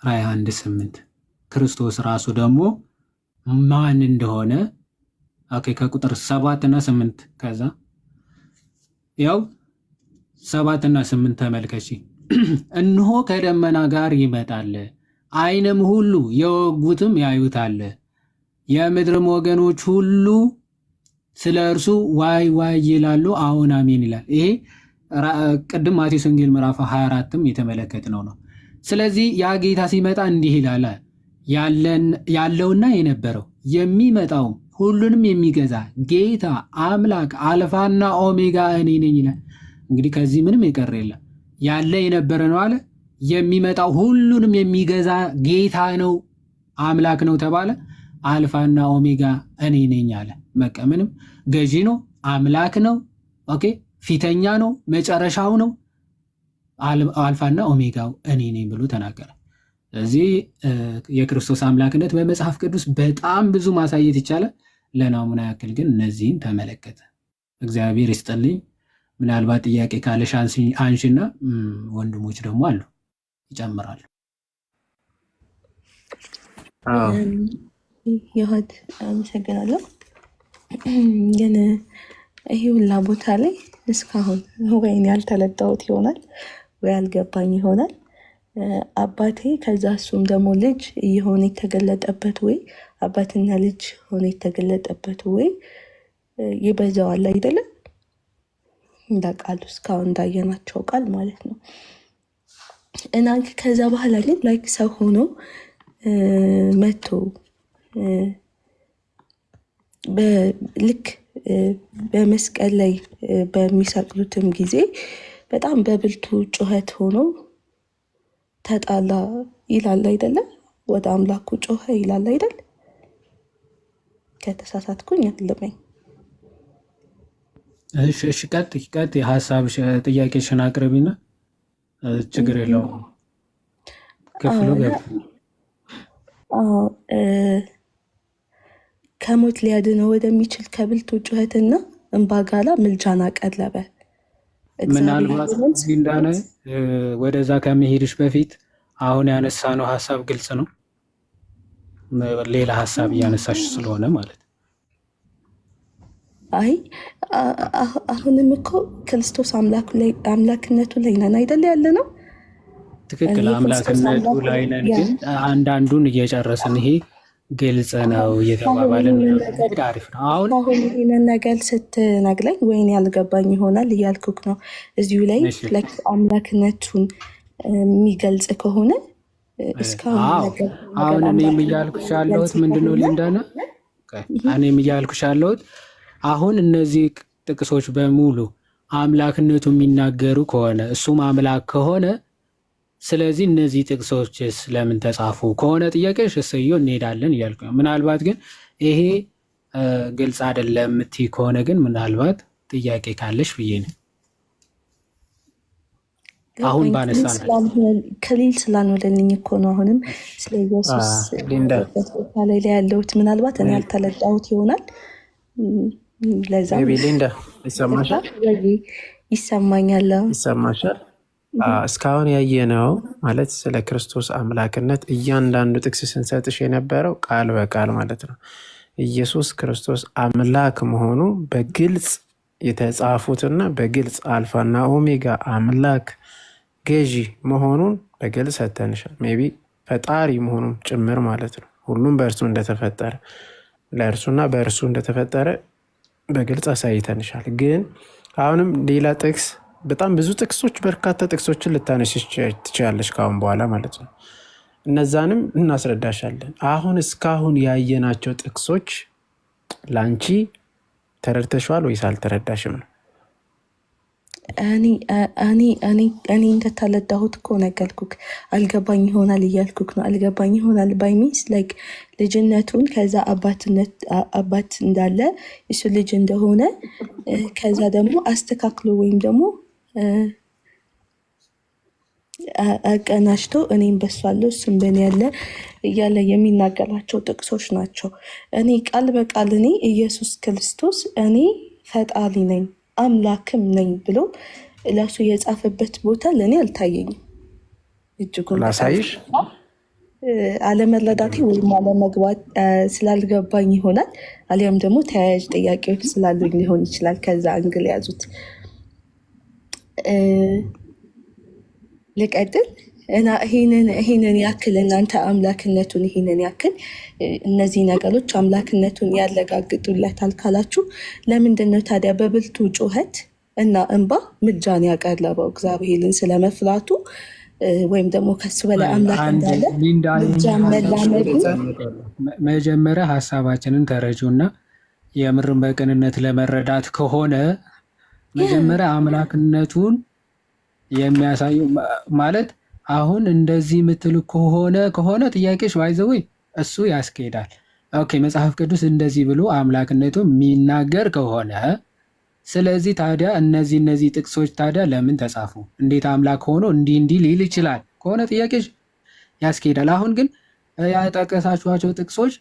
ራእይ 1:8 ክርስቶስ ራሱ ደግሞ ማን እንደሆነ ኦኬ ከቁጥር 7 እና 8 ከዛ ያው 7 እና 8 ተመልከቺ። እነሆ ከደመና ጋር ይመጣል፣ ዓይንም ሁሉ የወጉትም ያዩታል፣ የምድርም ወገኖች ሁሉ ስለ እርሱ ዋይ ዋይ ይላሉ። አሁን አሜን ይላል። ይሄ ቅድም ማቴዎስ ወንጌል ምዕራፍ 24ም የተመለከትነው ነው። ስለዚህ ያ ጌታ ሲመጣ እንዲህ ይላል፣ ያለውና የነበረው የሚመጣው ሁሉንም የሚገዛ ጌታ አምላክ አልፋና ኦሜጋ እኔ ነኝ ይላል። እንግዲህ ከዚህ ምንም የቀረ የለም። ያለ የነበረ ነው አለ። የሚመጣው ሁሉንም የሚገዛ ጌታ ነው አምላክ ነው ተባለ። አልፋና ኦሜጋ እኔ ነኝ አለ። በቃ ምንም ገዢ ነው፣ አምላክ ነው፣ ኦኬ ፊተኛ ነው፣ መጨረሻው ነው፣ አልፋና ኦሜጋው እኔ ነኝ ብሎ ተናገረ። ስለዚህ የክርስቶስ አምላክነት በመጽሐፍ ቅዱስ በጣም ብዙ ማሳየት ይቻላል። ለናሙና ያክል ግን እነዚህን ተመለከተ። እግዚአብሔር ይስጥልኝ። ምናልባት ጥያቄ ካለሽ አንሺና ወንድሞች ደግሞ አሉ ይጨምራሉ። ይሁድ አመሰግናለሁ። ግን ይሄ ሁላ ቦታ ላይ እስካሁን ወይኔ ያልተለጣሁት ይሆናል ወይ ያልገባኝ ይሆናል። አባቴ ከዛ እሱም ደግሞ ልጅ እየሆነ የተገለጠበት ወይ አባትና ልጅ ሆነ የተገለጠበት ወይ ይበዛዋል አይደለም? እንዳቃሉ እስካሁን እንዳየናቸው ቃል ማለት ነው። እና ከዛ በኋላ ግን ላይክ ሰው ሆኖ መቶ ልክ በመስቀል ላይ በሚሰቅሉትም ጊዜ በጣም በብልቱ ጩኸት ሆኖ ተጣላ ይላል አይደለም? ወደ አምላኩ ጮኸ ይላል አይደል? ከተሳሳትኩኝ አልመኝ። እሺ ቀጥ የሀሳብ ጥያቄሽን አቅርቢና ችግር የለውም። ክፍሉ ከሞት ሊያድነው ወደሚችል ከብልቱ ጩኸትና እንባ ጋላ ምልጃን አቀለበ። ምናልባት እንዳነ ወደዛ ከመሄድሽ በፊት አሁን ያነሳነው ሀሳብ ግልጽ ነው። ሌላ ሀሳብ እያነሳሽ ስለሆነ ማለት አይ አሁንም እኮ ክርስቶስ አምላክነቱ ላይ ነን አይደል ያለ ነው። ትክክል፣ አምላክነቱ ላይ ነን። ግን አንዳንዱን እየጨረስን ይሄ ግልጽ ነው እየተባባልን አሪፍ ነው። አሁን ይህንን ነገር ስትነግረኝ ወይን ያልገባኝ ይሆናል እያልኩክ ነው። እዚሁ ላይ አምላክነቱን የሚገልጽ ከሆነ አሁን እኔም እያልኩሽ ያለሁት ምንድነው ሊንዳና፣ እኔም እያልኩሽ ያለሁት አሁን እነዚህ ጥቅሶች በሙሉ አምላክነቱ የሚናገሩ ከሆነ እሱም አምላክ ከሆነ ስለዚህ እነዚህ ጥቅሶችስ ለምን ተጻፉ ከሆነ ጥያቄሽ እሰየው እንሄዳለን እያልኩ ነው። ምናልባት ግን ይሄ ግልጽ አይደለም የምትይ ከሆነ ግን ምናልባት ጥያቄ ካለሽ ብዬ ነው። አሁን ባነሳ ከሊል ስላልሆነልኝ እኮ ነው። አሁንም ስለ ኢየሱስ ቦታ ላይ ያለሁት ምናልባት እኔ ያልተለጣሁት ይሆናል። ለዛ ሊንዳ ይሰማሻል? ይሰማኛል። ይሰማሻል? እስካሁን ያየነው ማለት ስለ ክርስቶስ አምላክነት እያንዳንዱ ጥቅስ ስንሰጥሽ የነበረው ቃል በቃል ማለት ነው። ኢየሱስ ክርስቶስ አምላክ መሆኑ በግልጽ የተጻፉትና በግልጽ አልፋና ኦሜጋ አምላክ ገዢ መሆኑን በግልጽ ሰተንሻል። ሜይ ቢ ፈጣሪ መሆኑን ጭምር ማለት ነው። ሁሉም በእርሱ እንደተፈጠረ ለእርሱና በእርሱ እንደተፈጠረ በግልጽ አሳይተንሻል። ግን አሁንም ሌላ ጥቅስ በጣም ብዙ ጥቅሶች በርካታ ጥቅሶችን ልታነሽ ትችላለች ከአሁን በኋላ ማለት ነው። እነዛንም እናስረዳሻለን። አሁን እስካሁን ያየናቸው ጥቅሶች ለአንቺ ተረድተሽዋል ወይስ አልተረዳሽም ነው? እኔ እንደተረዳሁት እኮ ነገርኩክ። አልገባኝ ይሆናል እያልኩክ ነው። አልገባኝ ይሆናል ባይ ሚንስ ላይክ ልጅነቱን ከዛ አባት እንዳለ እሱ ልጅ እንደሆነ ከዛ ደግሞ አስተካክሎ ወይም ደግሞ አቀናጅቶ እኔም በሱ አለው እሱም በእኔ ያለ እያለ የሚናገራቸው ጥቅሶች ናቸው። እኔ ቃል በቃል እኔ ኢየሱስ ክርስቶስ እኔ ፈጣሪ ነኝ አምላክም ነኝ ብሎ ለሱ የጻፈበት ቦታ ለእኔ አልታየኝም። እጅጉን ላሳይሽ። አለመረዳቴ ወይም አለመግባት ስላልገባኝ ይሆናል፣ አሊያም ደግሞ ተያያዥ ጥያቄዎች ስላሉኝ ሊሆን ይችላል። ከዛ አንግል ያዙት። ልቀጥል እና ይሄንን ያክል እናንተ አምላክነቱን ይሄንን ያክል እነዚህ ነገሮች አምላክነቱን ያረጋግጡለታል ካላችሁ ለምንድን ነው ታዲያ በብርቱ ጩኸት እና እንባ ምልጃን ያቀረበው? እግዚአብሔርን ስለመፍራቱ ወይም ደግሞ ከሱ በላይ አምላክ እንዳለ ምልጃን መላመዱ። መጀመሪያ ሀሳባችንን ተረጁና የምርን በቅንነት ለመረዳት ከሆነ መጀመሪያ አምላክነቱን የሚያሳዩ ማለት አሁን እንደዚህ የምትል ከሆነ ጥያቄሽ ባይዘወይ እሱ ያስኬዳል። ኦኬ መጽሐፍ ቅዱስ እንደዚህ ብሎ አምላክነቱ የሚናገር ከሆነ ስለዚህ ታዲያ እነዚህ ጥቅሶች ታዲያ ለምን ተጻፉ? እንዴት አምላክ ሆኖ እንዲህ ሊል ይችላል ከሆነ ጥያቄሽ ያስኬዳል። አሁን ግን ያጠቀሳችኋቸው ጥቅሶች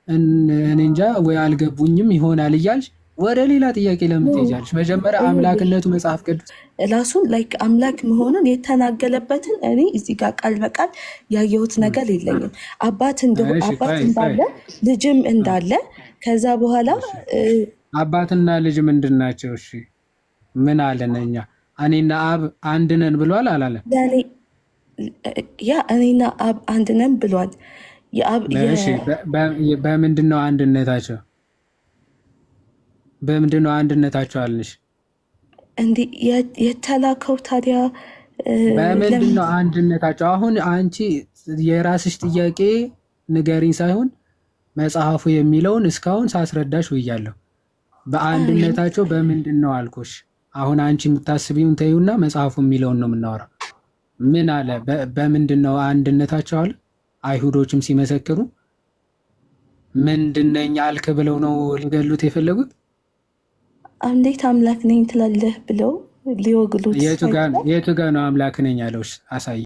እኔ እንጃ ወይ አልገቡኝም ይሆናል እያልሽ ወደ ሌላ ጥያቄ ለምን ትሄጃለሽ? መጀመሪያ አምላክነቱ መጽሐፍ ቅዱስ ራሱን ላይክ አምላክ መሆኑን የተናገለበትን እኔ እዚህ ጋር ቃል በቃል ያየሁት ነገር የለኝም። አባት እንዳለ ልጅም እንዳለ ከዛ በኋላ አባትና ልጅ ምንድን ናቸው? እሺ ምን አለን እኛ? እኔና አብ አንድ ነን ብሏል አላለም? ያ እኔና አብ አንድ ነን ብሏል። በምንድን ነው አንድነታቸው? በምንድን ነው አንድነታቸው አልንሽ? እንዲህ የተላከው ታዲያ በምንድን ነው አንድነታቸው? አሁን አንቺ የራስሽ ጥያቄ ንገሪኝ ሳይሆን መጽሐፉ የሚለውን እስካሁን ሳስረዳሽ ውያለሁ። በአንድነታቸው በምንድን ነው አልኩሽ። አሁን አንቺ የምታስቢውን ተይውና መጽሐፉ የሚለውን ነው የምናወራው። ምን አለ? በምንድን ነው አንድነታቸው አለ? አይሁዶችም ሲመሰክሩ ምንድነኝ አልክ ብለው ነው ሊገሉት የፈለጉት። እንዴት አምላክ ነኝ ትላለህ ብለው ሊወግሉት። የቱ ጋ ነው አምላክ ነኝ ያለውሽ? አሳይ፣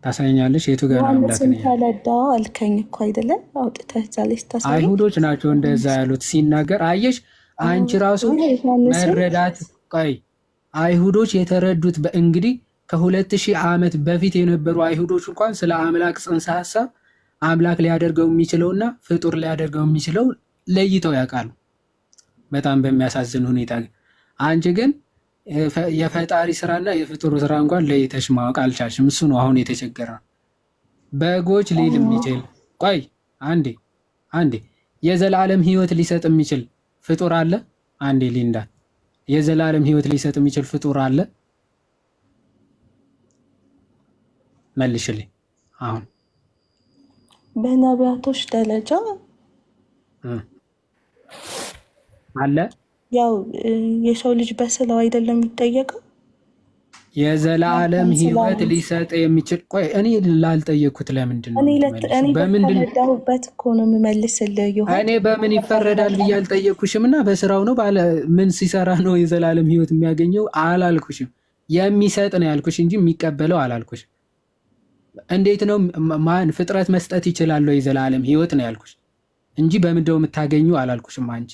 ታሳይኛለሽ? የቱ ጋ ነው አምላክ ነኝ ያለው? አልከኝ እኮ አይደለም አውጥተህ ዛለሽ ታሳይ። አይሁዶች ናቸው እንደዛ ያሉት ሲናገር አየሽ። አንቺ ራሱ መረዳት ቆይ አይሁዶች የተረዱት እንግዲህ ከ2000 ዓመት በፊት የነበሩ አይሁዶች እንኳን ስለ አምላክ ጽንሰ ሀሳብ አምላክ ሊያደርገው የሚችለውና ፍጡር ሊያደርገው የሚችለው ለይተው ያውቃሉ። በጣም በሚያሳዝን ሁኔታ አንቺ ግን የፈጣሪ ስራና የፍጡር ስራ እንኳን ለይተሽ ማወቅ አልቻልሽም። እሱ ነው አሁን የተቸገረ። በጎች ሊል የሚችል ቆይ አንዴ የዘላለም ህይወት ሊሰጥ የሚችል ፍጡር አለ? አንዴ ሊንዳ የዘላለም ህይወት ሊሰጥ የሚችል ፍጡር አለ? መልሽልኝ። አሁን በነቢያቶች ደረጃ አለ። ያው የሰው ልጅ በስለው አይደለም የሚጠየቀው። የዘላለም ህይወት ሊሰጥ የሚችል ቆይ እኔ ላልጠየኩት ለምንድን ነው? እኔ በተረዳሁበት እኮ ነው የምመልስልህ። እኔ በምን ይፈረዳል ብዬ አልጠየኩሽም። እና በስራው ነው ባለ ምን ሲሰራ ነው የዘላለም ህይወት የሚያገኘው አላልኩሽም። የሚሰጥ ነው ያልኩሽ እንጂ የሚቀበለው አላልኩሽም። እንዴት ነው ማን ፍጥረት መስጠት ይችላል የዘላለም ህይወት ነው ያልኩሽ እንጂ በምንድነው የምታገኙ አላልኩሽም። አንቺ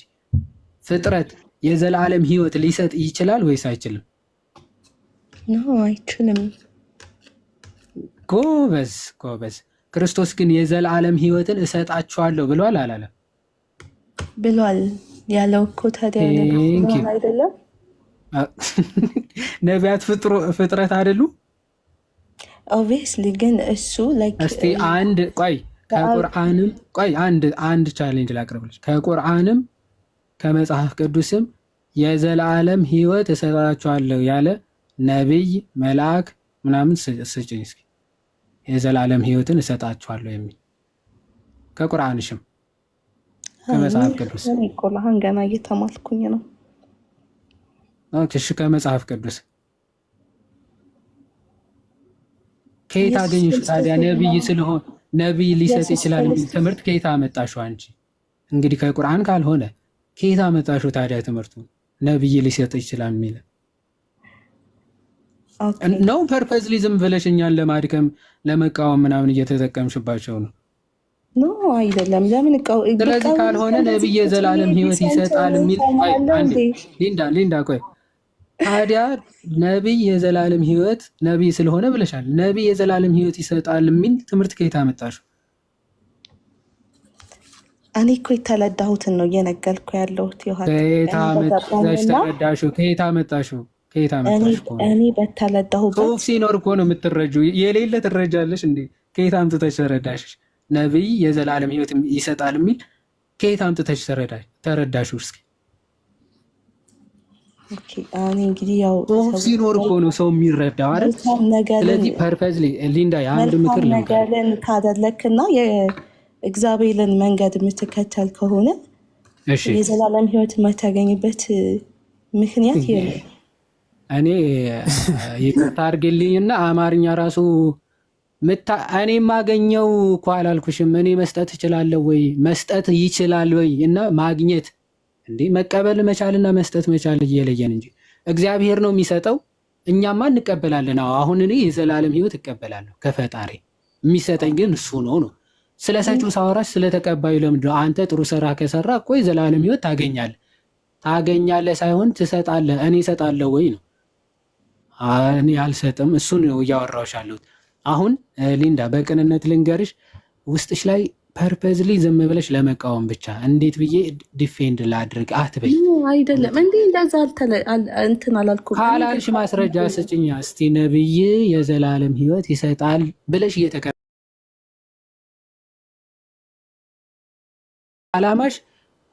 ፍጥረት የዘላለም ህይወት ሊሰጥ ይችላል ወይስ አይችልም? ነው አይችልም። ጎበዝ። ክርስቶስ ግን የዘላለም ህይወትን እሰጣችኋለሁ ብሏል አላለም? ብሏል ያለው እኮ ታዲያ አይደለም? ነቢያት ፍጥረት አይደሉ? ኦብቪየስሊ ግን እሱ እስቲ አንድ ቆይ ከቁርአንም ቆይ አንድ ቻሌንጅ ላቅርብልሽ። ከቁርአንም ከመጽሐፍ ቅዱስም የዘላለም ሕይወት እሰጣችኋለሁ ያለ ነቢይ መልአክ ምናምን ስጭኝ እስኪ። የዘላለም ሕይወትን እሰጣችኋለሁ የሚል ከቁርአንሽም ከመጽሐፍ ቅዱስ ቁርአን ገና እየተማልኩኝ ነው። ኦኬ እሺ፣ ከመጽሐፍ ቅዱስ ከየት አገኘሽ ታዲያ? ነቢይ ስለሆነ ነቢይ ሊሰጥ ይችላል የሚል ትምህርት ከየት አመጣሽው አንቺ? እንግዲህ ከቁርአን ካልሆነ ከየት አመጣሽው ታዲያ ትምህርቱ? ነቢይ ሊሰጥ ይችላል የሚል ነው። ፐርፐዝሊ ዝም ብለሽ እኛን ለማድከም ለመቃወም ምናምን እየተጠቀምሽባቸው ነው። ኖ አይደለም። ለምን ስለዚህ ካልሆነ ነቢይ የዘላለም ሕይወት ይሰጣል የሚል ሊንዳ ቆይ ታዲያ ነቢይ የዘላለም ሕይወት ነቢይ ስለሆነ ብለሻል። ነቢይ የዘላለም ሕይወት ይሰጣል የሚል ትምህርት ከየት አመጣሽው? እኔ እኮ የተረዳሁትን ነው እየነገርኩ ያለሁት። ከየት አመጣሽው? ከየት አመጣሽው? እኔ በተረዳሁበት ጽሑፍ ሲኖር እኮ ነው የምትረጂው። የሌለ ትረጃለሽ እንዴ? ከየት አምጥተሽ ተረዳሽ? ነቢይ የዘላለም ሕይወት ይሰጣል የሚል ከየት አምጥተሽ ተረዳሽው? እስኪ እኔ እንግዲህ ያው ጽሑፍ ሲኖር እኮ ነው ሰው የሚረዳው አይደል? ስለዚህ ፐርፐዝሊ ሊንዳ የአንድ ምክር ነገርን ካደለክና የእግዚአብሔርን መንገድ የምትከተል ከሆነ የዘላለም ሕይወት የማታገኝበት ምክንያት የለም። እኔ ይቅርታ አድርግልኝና አማርኛ ራሱ እኔ የማገኘው እኮ አላልኩሽም። እኔ መስጠት እችላለሁ ወይ መስጠት ይችላል ወይ እና ማግኘት እንዴ መቀበል መቻልና መስጠት መቻል እየለየን እንጂ እግዚአብሔር ነው የሚሰጠው፣ እኛማ እንቀበላለን። አሁን እኔ የዘላለም ሕይወት እቀበላለሁ ከፈጣሪ፣ የሚሰጠኝ ግን እሱ ነው። ስለ ሰጪው ሳወራሽ ስለ ተቀባዩ ለምንድን ነው? አንተ ጥሩ ስራ ከሰራ እኮ የዘላለም ሕይወት ታገኛለህ ሳይሆን ትሰጣለህ። እኔ እሰጣለሁ ወይ ነው። እኔ አልሰጥም። እሱን ነው እያወራሁሽ ያለሁት። አሁን ሊንዳ በቅንነት ልንገርሽ፣ ውስጥሽ ላይ ፐርፐዝሊ ዝም ብለሽ ለመቃወም ብቻ እንዴት ብዬ ዲፌንድ ላድርግ አትበይ። አይደለም እንዴ እንደዛ እንትን አላልኩም ካላልሽ ማስረጃ ስጭኛ እስቲ። ነቢይ የዘላለም ሕይወት ይሰጣል ብለሽ አላማሽ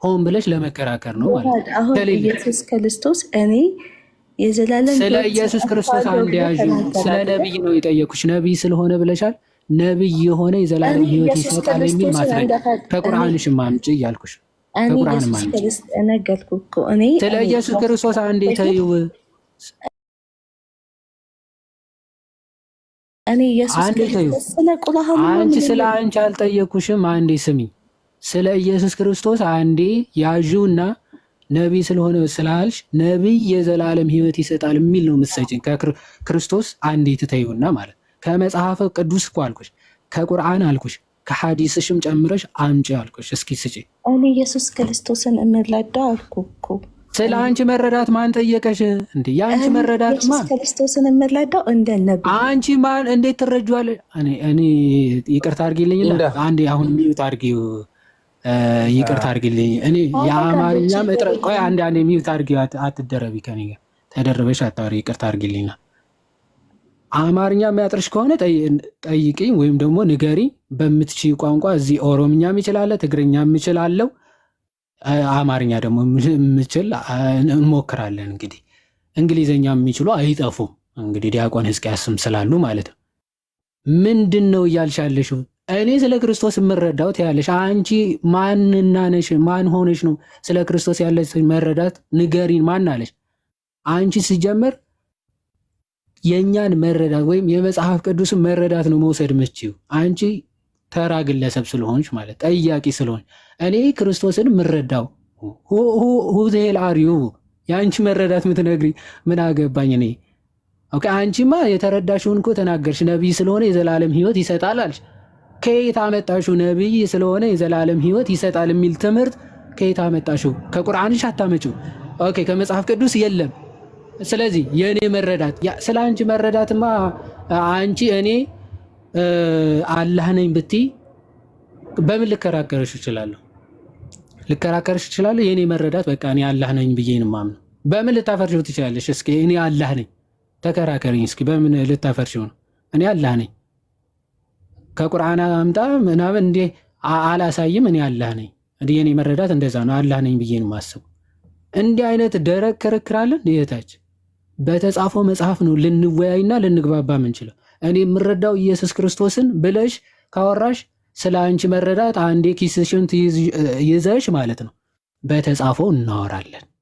ሆን ብለሽ ለመከራከር ነው ማለት ነው። አሁን ኢየሱስ ክርስቶስ እኔ የዘላለም ስለ ኢየሱስ ክርስቶስ አንድ ያዥ ስለ ነቢይ ነው የጠየኩሽ። ነቢይ ስለሆነ ብለሻል። ነቢይ የሆነ የዘላለም ሕይወት ይሰጣል የሚል ማስረጃ ከቁርአንሽ ማምጪ እያልኩሽ። ከቁርአን ማምጪ ስለ ኢየሱስ ክርስቶስ አንዴ ተይው። አንቺ ስለ አንቺ አልጠየኩሽም። አንዴ ስሚ። ስለ ኢየሱስ ክርስቶስ አንዴ ያዥውና ነቢይ ስለሆነ ስላልሽ ነቢይ የዘላለም ሕይወት ይሰጣል የሚል ነው የምትሰጪኝ። ከክርስቶስ አንዴ ትተይውና ማለት ከመጽሐፈ ቅዱስ እኮ አልኩሽ፣ ከቁርአን አልኩሽ፣ ከሐዲስሽም ጨምረሽ አምጪ አልኩሽ። እስኪ ስጪ። እኔ ኢየሱስ ክርስቶስን እምረዳው አልኩ እኮ። ስለ አንቺ መረዳት ማን ጠየቀሽ እንዴ? የአንቺ መረዳት ኢየሱስ ክርስቶስን እምረዳው እንደ ነቢይ። አንቺ ማን እንዴት ትረጂዋለሽ? እኔ ይቅርታ አድርጊልኝና አንዴ አሁን ሚዩት አድርጊው። ይቅርታ አድርጊልኝ። እኔ የአማርኛም እጥረት ቆይ አንዴ ሚዩት አድርጊው። አትደረቢ ከኔ ጋር ተደረበሽ አታወሪ። ይቅርታ አድርጊልኝና አማርኛ የሚያጥርሽ ከሆነ ጠይቂኝ ወይም ደግሞ ንገሪ በምትችይ ቋንቋ። እዚህ ኦሮምኛም ይችላለ፣ ትግርኛም ይችላለው፣ አማርኛ ደግሞ የምችል እንሞክራለን። እንግዲህ እንግሊዝኛ የሚችሉ አይጠፉም። እንግዲህ ዲያቆን ሕዝቅያስም ስላሉ ማለት ነው። ምንድን ነው እያልሻለሽው? እኔ ስለ ክርስቶስ የምረዳው ትያለሽ። አንቺ ማንና ነሽ? ማን ሆነሽ ነው ስለ ክርስቶስ ያለሽ መረዳት? ንገሪን፣ ማን አለሽ? አንቺ ሲጀመር የእኛን መረዳት ወይም የመጽሐፍ ቅዱስን መረዳት ነው መውሰድ ምችው። አንቺ ተራ ግለሰብ ስለሆንሽ ማለት ጠያቂ ስለሆንሽ፣ እኔ ክርስቶስን የምረዳው ሁዜል አርዩ የአንቺ መረዳት ምትነግሪ ምን አገባኝ እኔ። ኦኬ አንቺማ የተረዳሽውን እኮ ተናገርሽ። ነቢይ ስለሆነ የዘላለም ሕይወት ይሰጣል አልሽ። ከየት አመጣሽው? ነቢይ ስለሆነ የዘላለም ሕይወት ይሰጣል የሚል ትምህርት ከየት አመጣሽው? ከቁርአንሽ አታመጪው። ኦኬ ከመጽሐፍ ቅዱስ የለም። ስለዚህ የእኔ መረዳት ስለ አንቺ መረዳትማ አንቺ እኔ አላህ ነኝ ብትይ በምን ልከራከርሽ እችላለሁ? የእኔ መረዳት በቃ እኔ አላህ ነኝ ብዬ ነው የማምነው። በምን ልታፈርሽው ትችላለሽ? እስኪ እኔ አላህ ነኝ ተከራከሪኝ እስኪ። በምን ልታፈርሽው ነው? እኔ አላህ ነኝ ከቁርአን አምጣ ምናምን እንዴ አላሳይም። እኔ አላህ ነኝ እንዴ የኔ መረዳት እንደዛ ነው። አላህ ነኝ ብዬ ነው የማስበው። እንዲህ አይነት ደረቅ ክርክር አለን እህታችን። በተጻፈው መጽሐፍ ነው ልንወያይና ልንግባባ ምንችለው። እኔ የምረዳው ኢየሱስ ክርስቶስን ብለሽ ካወራሽ ስለ አንቺ መረዳት አንዴ ኪስሽን ይዘሽ ማለት ነው። በተጻፈው እናወራለን።